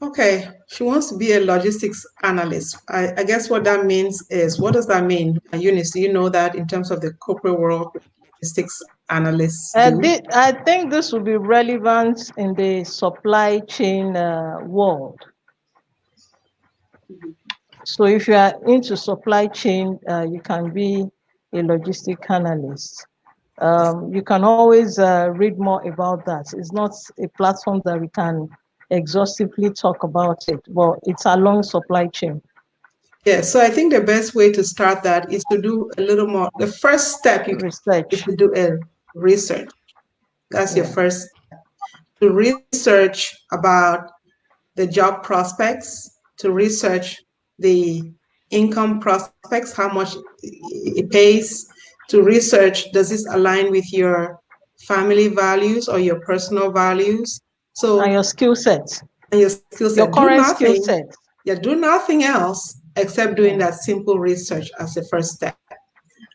Okay, she wants to be a logistics analyst. I guess what that means is, what does that mean? Eunice, do you know that in terms of the corporate world, logistics analysts do? I think this will be relevant in the supply chain world. Mm-hmm. So if you are into supply chain, you can be a logistic analyst. You can always read more about that. It's not a platform that we can exhaustively talk about it, but it's along supply chain. Yeah, so I think the best way to start that is to do a little more. The first step you can is to do a research. That's your first step. To research about the job prospects, to research the income prospects, how much it pays, to research, does this align with your family values or your personal values? So, and your skill set. And your skill set. Your current skill set. Yeah, do nothing else except doing that simple research as a first step.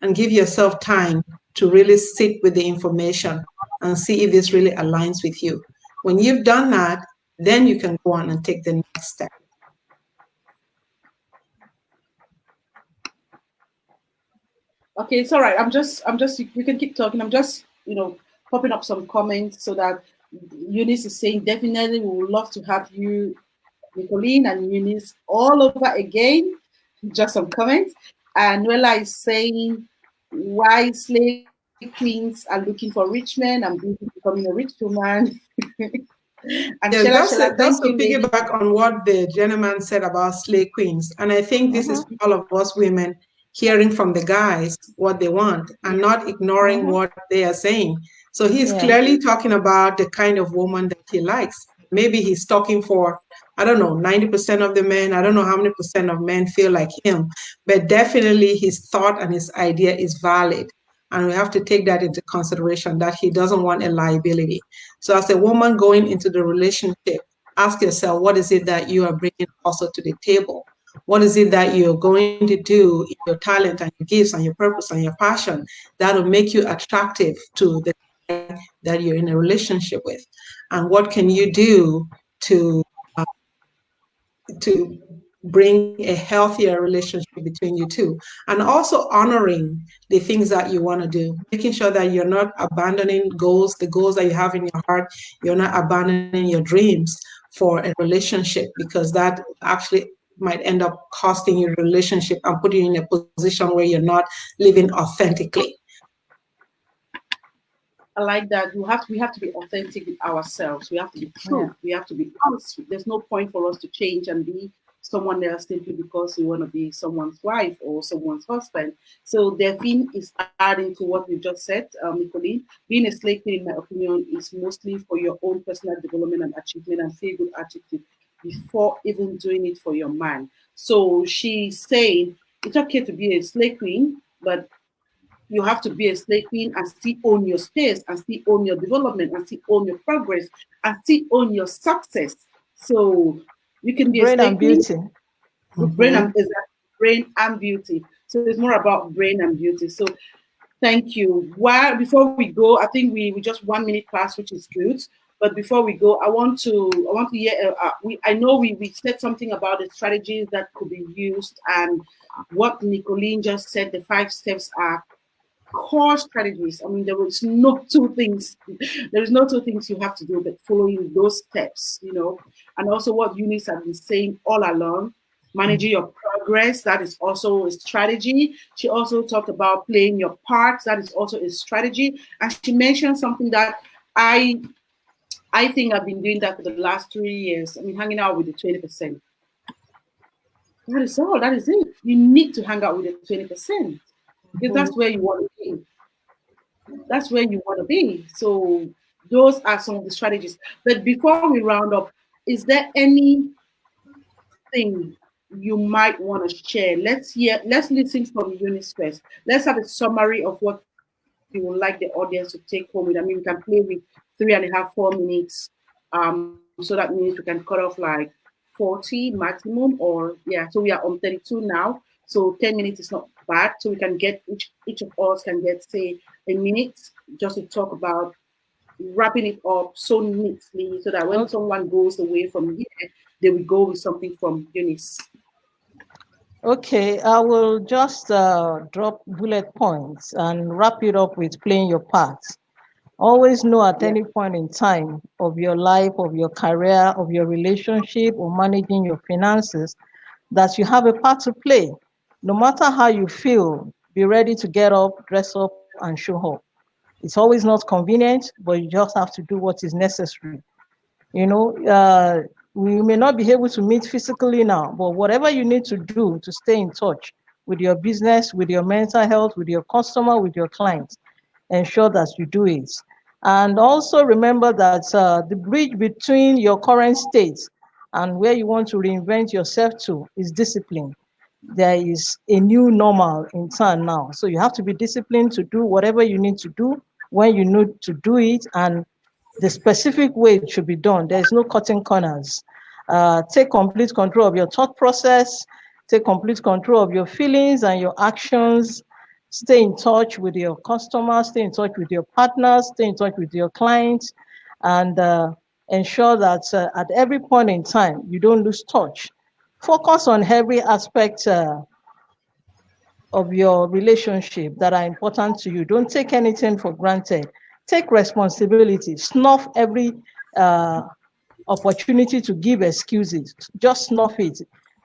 And give yourself time to really sit with the information and see if this really aligns with you. When you've done that, then you can go on and take the next step. Okay, it's all right. I'm just, you can keep talking. I'm just, popping up some comments so that Eunice is saying, definitely we would love to have you, Nicoline and Eunice, all over again. Just some comments. And Noella is saying, why slave queens are looking for rich men and becoming a rich woman. And yes, that's to piggyback on what the gentleman said about slave queens. And I think this is all of us women hearing from the guys what they want and not ignoring what they are saying. So he's clearly talking about the kind of woman that he likes. Maybe he's talking for, I don't know, 90% of the men. I don't know how many percent of men feel like him, but definitely his thought and his idea is valid. And we have to take that into consideration, that he doesn't want a liability. So as a woman going into the relationship, ask yourself, what is it that you are bringing also to the table? What is it that you're going to do, your talent and your gifts and your purpose and your passion that will make you attractive to the guy that you're in a relationship with? And what can you do to bring a healthier relationship between you two? And also honoring the things that you want to do, making sure that you're not abandoning the goals that you have in your heart. You're not abandoning your dreams for a relationship, because that actually might end up costing your relationship and putting you in a position where you're not living authentically. I like that. We have to be authentic with ourselves. We have to be true. We have to be honest. There's no point for us to change and be someone else simply because we want to be someone's wife or someone's husband. So their theme is adding to what we just said, Nicoline. Being a slave queen, in my opinion, is mostly for your own personal development and achievement and feel good attitude before even doing it for your man. So she's saying it's okay to be a slave queen, but You have to be a slave queen and still own your space, and still own your development, and still own your progress, and still own your success. So you can be a Brain slave and queen beauty. with brain and beauty. So it's more about brain and beauty. So thank you. While before we go, I think we just 1 minute past, which is good. But before we go, I want to hear. I know we said something about the strategies that could be used, and what Nicoline just said. The 5 steps are core strategies. I mean, there is no two things. There is no two things you have to do, but following those steps. And also what Eunice has been saying all along. Managing your progress, that is also a strategy. She also talked about playing your part, that is also a strategy. And she mentioned something that I think I've been doing that for the last 3 years. I mean, hanging out with the 20%. That is all, that is it. You need to hang out with the 20%. Because that's where you want to be. That's where you want to be. So those are some of the strategies. But before we round up, is there anything you might want to share? Let's listen from Eunice first. Let's have a summary of what you would like the audience to take home with. I mean, we can play with 3.5, 4 minutes. So that means we can cut off like 40 maximum, or yeah. So we are on 32 now. So 10 minutes is not bad. So we can get each of us can get say a minute just to talk about wrapping it up so neatly, so that when someone goes away from here, they will go with something from Eunice. Okay, I will just drop bullet points and wrap it up with playing your part. Always know at any point in time of your life, of your career, of your relationship, or managing your finances, that you have a part to play. No matter how you feel, be ready to get up, dress up, and show up. It's always not convenient, but you just have to do what is necessary. We may not be able to meet physically now, but whatever you need to do to stay in touch with your business, with your mental health, with your customer, with your clients, ensure that you do it. And also remember that the bridge between your current state and where you want to reinvent yourself to is discipline. There is a new normal in town now. So you have to be disciplined to do whatever you need to do when you need to do it, and the specific way it should be done. There is no cutting corners. Take complete control of your thought process, take complete control of your feelings and your actions. Stay in touch with your customers, stay in touch with your partners, stay in touch with your clients, and ensure that at every point in time, you don't lose touch. Focus on every aspect of your relationship that are important to you. Don't take anything for granted. Take responsibility. Snuff every opportunity to give excuses. Just snuff it.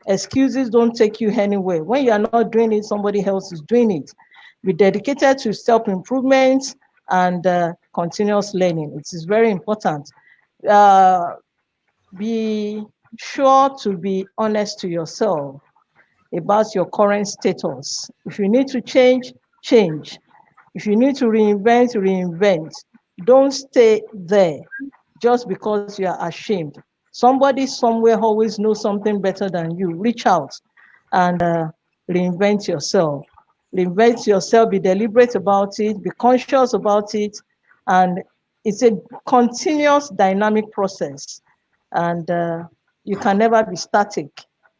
Excuses don't take you anywhere. When you are not doing it, somebody else is doing it. Be dedicated to self-improvement and continuous learning. It is very important. Be sure to be honest to yourself about your current status. If you need to change, change. If you need to reinvent, reinvent. Don't stay there just because you are ashamed. Somebody somewhere always knows something better than you. Reach out and reinvent yourself. Reinvent yourself, be deliberate about it, be conscious about it, and it's a continuous dynamic process. And you can never be static.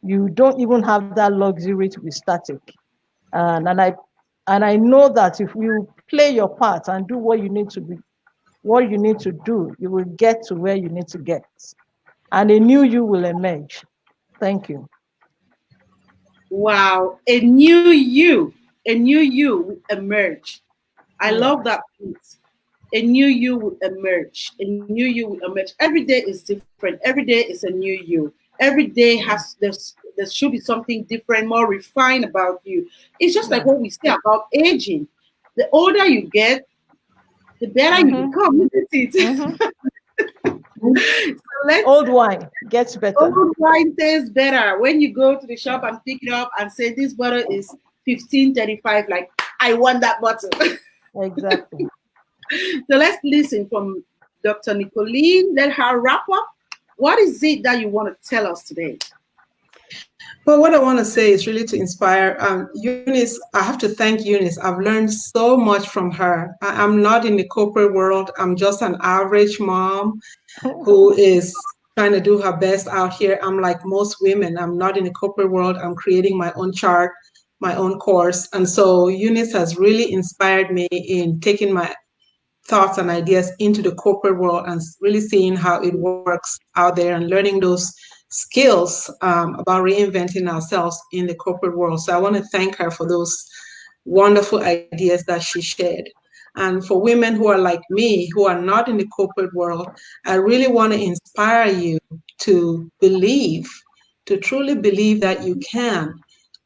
You don't even have that luxury to be static. And I know that if you play your part and do what you need to do, you will get to where you need to get. And a new you will emerge. Thank you. Wow, a new you will emerge. I love that piece. A new you will emerge. A new you will emerge. Every day is different. Every day is a new you. Every day there should be something different, more refined about you. It's just like what we say about aging. The older you get, the better you become, isn't it? So old wine gets better. Old wine tastes better. When you go to the shop and pick it up and say this bottle is 1535, like I want that bottle. Exactly. So let's listen from Dr. Nicoline. Let her wrap up. What is it that you want to tell us today? Well, what I want to say is really to inspire Eunice. I have to thank Eunice. I've learned so much from her. I'm not in the corporate world. I'm just an average mom who is trying to do her best out here. I'm like most women. I'm not in the corporate world. I'm creating my own chart, my own course. And so Eunice has really inspired me in taking my thoughts and ideas into the corporate world and really seeing how it works out there and learning those skills about reinventing ourselves in the corporate world. So I want to thank her for those wonderful ideas that she shared. And for women who are like me, who are not in the corporate world, I really want to inspire you to believe, to truly believe that you can,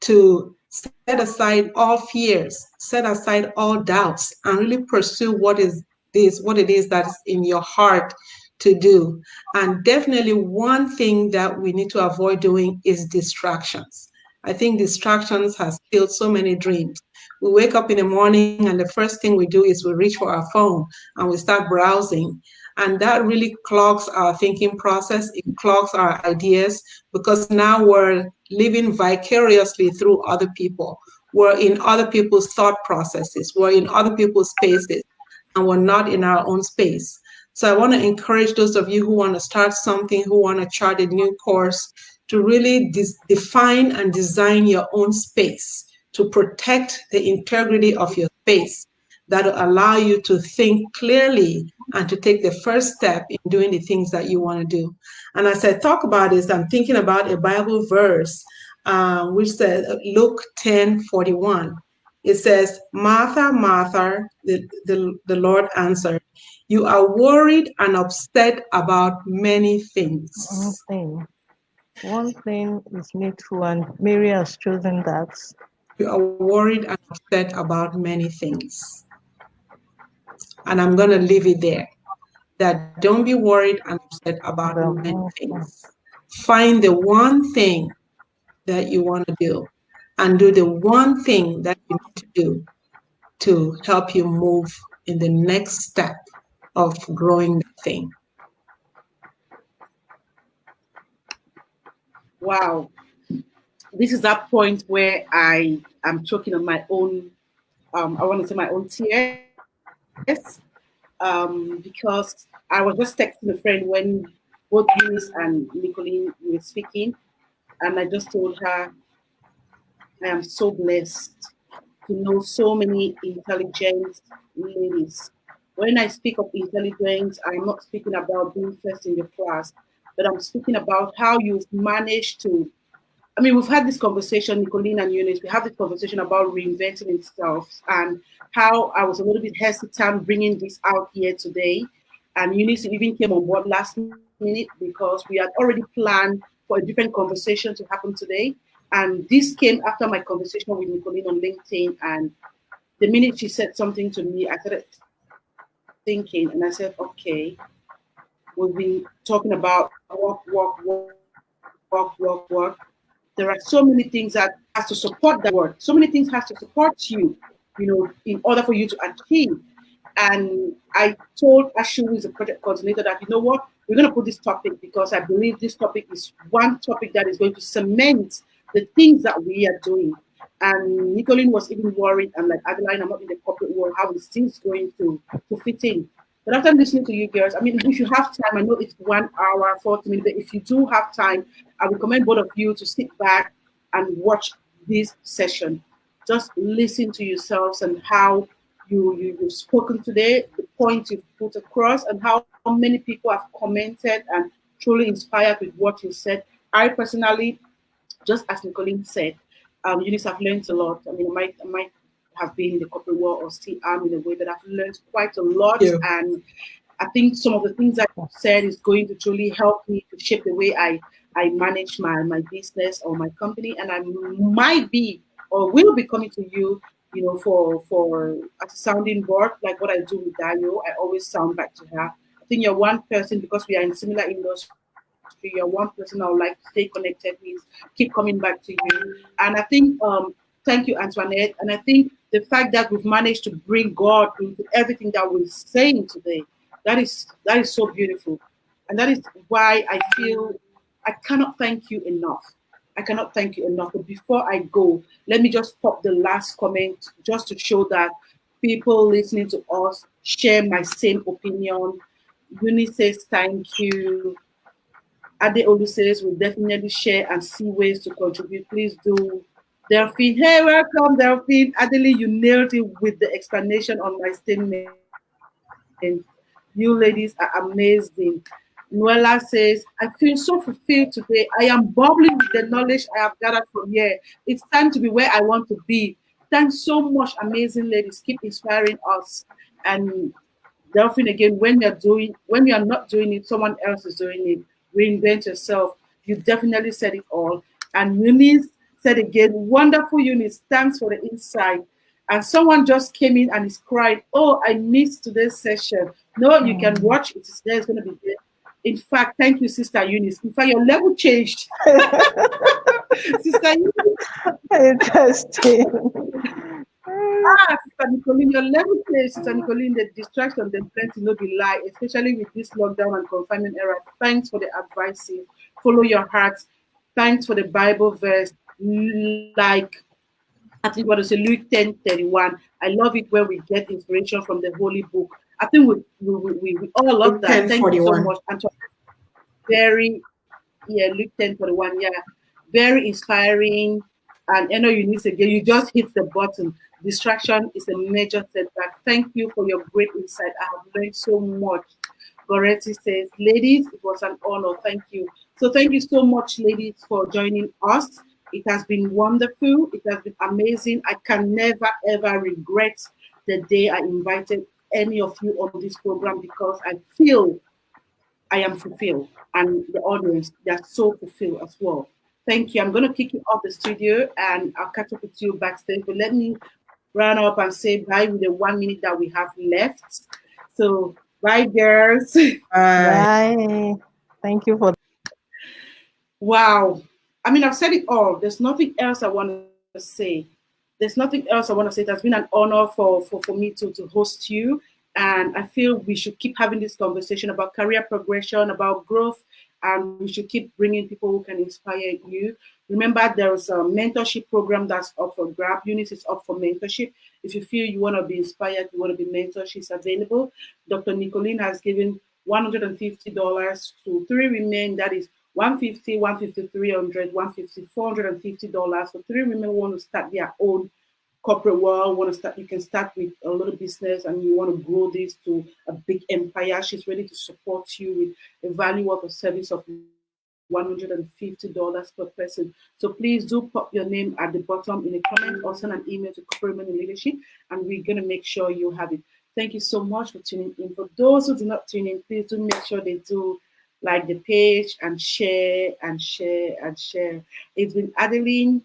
to set aside all fears, set aside all doubts, and really pursue what it is that's in your heart to do. And definitely one thing that we need to avoid doing is distractions. I think distractions has killed so many dreams. We wake up in the morning and the first thing we do is we reach for our phone and we start browsing. And that really clogs our thinking process. It clogs our ideas because now we're living vicariously through other people. We're in other people's thought processes. We're in other people's spaces and we're not in our own space. So I want to encourage those of you who want to start something, who want to chart a new course, to really define and design your own space to protect the integrity of your space that will allow you to think clearly and to take the first step in doing the things that you want to do. And as I talk about this, I'm thinking about a Bible verse which says Luke 10:41. It says, Martha, Martha, the Lord answered, you are worried and upset about many things. One thing is needful, and Mary has chosen that. You are worried and upset about many things. And I'm going to leave it there. That don't be worried and upset about many things. Find the one thing that you want to do and do the one thing that you need to do to help you move in the next step of growing the thing. Wow. This is that point where I am choking on my own, I want to say my own tears, because I was just texting a friend when both Eunice and Nicoline were speaking, and I just told her, I am so blessed to know so many intelligent ladies. When I speak of intelligence, I'm not speaking about being first in the class, but I'm speaking about how you've managed to. I mean, we've had this conversation, Nicoline and Eunice, we have this conversation about reinventing itself and how I was a little bit hesitant bringing this out here today. And Eunice even came on board last minute because we had already planned for a different conversation to happen today. And this came after my conversation with Nicoline on LinkedIn. And the minute she said something to me, I started thinking, and I said, okay, we've been talking about work. There are so many things that has to support that work. So many things has to support you, in order for you to achieve. And I told Ashu, who is a project coordinator, that, you know what, we're going to put this topic because I believe this topic is one topic that is going to cement the things that we are doing. And Nicoline was even worried. I'm like, Adeline, I'm not in the corporate world. How is things going to fit in? But after listening to you girls, I mean, if you have time, I know it's 1 hour, 40 minutes, but if you do have time, I recommend both of you to sit back and watch this session. Just listen to yourselves and how you've spoken today, the points you've put across, and how many people have commented and truly inspired with what you said. I personally, just as Nicoline said, Eunice, I've learned a lot. I mean, I might have been in the corporate world or still am in a way, but I've learned quite a lot. Yeah. And I think some of the things that you said is going to truly help me to shape the way I manage my business or my company. And I might be or will be coming to you, for as a sounding board, like what I do with Daniel. I always sound back to her. I think you're one person, because we are in similar industry, you're one person I would like to stay connected with, keep coming back to you. And I think, thank you, Antoinette. And I think the fact that we've managed to bring God into everything that we're saying today, that is so beautiful. And that is why I feel I cannot thank you enough. I cannot thank you enough. But before I go, let me just pop the last comment just to show that people listening to us share my same opinion. Eunice says thank you. Adeolu says we'll definitely share and see ways to contribute. Please do. Delphine, hey, welcome, Delphine. Adeli, you nailed it with the explanation on my statement. You ladies are amazing. Noella says, I feel so fulfilled today. I am bubbling with the knowledge I have gathered from here. It's time to be where I want to be. Thanks so much, amazing ladies. Keep inspiring us. And Delphine, again, when you're not doing it, someone else is doing it. Reinvent yourself. You definitely said it all. And Eunice said again, wonderful Eunice. Thanks for the insight. And someone just came in and is crying, oh, I missed today's session. No, you can watch it. It's there. It's going to be there. In fact, thank you, Sister Eunice. In fact, your level changed. Sister Eunice. Interesting. Sister Nicoline, your level changed. Sister Nicoline, the distraction, the plenty, no be lie, especially with this lockdown and confinement era. Thanks for the advices. Follow your hearts. Thanks for the Bible verse. Like, I think what is Luke 10:31. I love it when we get inspiration from the Holy Book. I think we all love that. Thank you so much. And very, Luke 10:41. Yeah, very inspiring. And I know Eunice again, you just hit the button. Distraction is a major setback. Thank you for your great insight. I have learned so much. Goretti says, ladies, it was an honor. Thank you. So thank you so much, ladies, for joining us. It has been wonderful. It has been amazing. I can never, ever regret the day I invited any of you on this program because I feel I am fulfilled. And the audience, they are so fulfilled as well. Thank you. I'm going to kick you off the studio and I'll catch up with you backstage. But let me run up and say bye with the 1 minute that we have left. So bye, girls. Bye. Thank you for. Wow. I mean, I've said it all. There's nothing else I want to say. There's nothing else I want to say. It has been an honor for me to host you. And I feel we should keep having this conversation about career progression, about growth, and we should keep bringing people who can inspire you. Remember, there's a mentorship program that's up for grab. Eunice is up for mentorship. If you feel you want to be inspired, you want to be mentored, she's available. Dr. Nicoline has given $150 to 3 women. That is $150, $150, $300, $150, $450 for 3 women who want to start their own corporate world. Want to start? You can start with a little business, and you want to grow this to a big empire. She's ready to support you with a value of a service of $150 per person. So please do pop your name at the bottom in the comment or send an email to Corporate Women in Leadership, and we're gonna make sure you have it. Thank you so much for tuning in. For those who do not tune in, please do make sure they do like the page and share and share and share. It's been Adeline,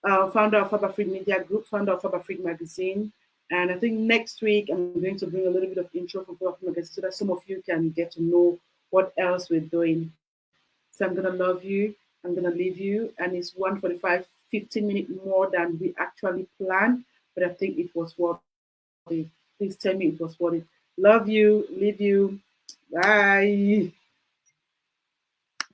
founder of Faberfreed Media Group, founder of Faberfreed Magazine. And I think next week I'm going to bring a little bit of intro from Faberfreed Magazine so that some of you can get to know what else we're doing. So I'm going to love you. I'm going to leave you. And it's 1:45, 15 minutes more than we actually planned. But I think it was worth it. Please tell me it was worth it. Love you. Leave you. Bye.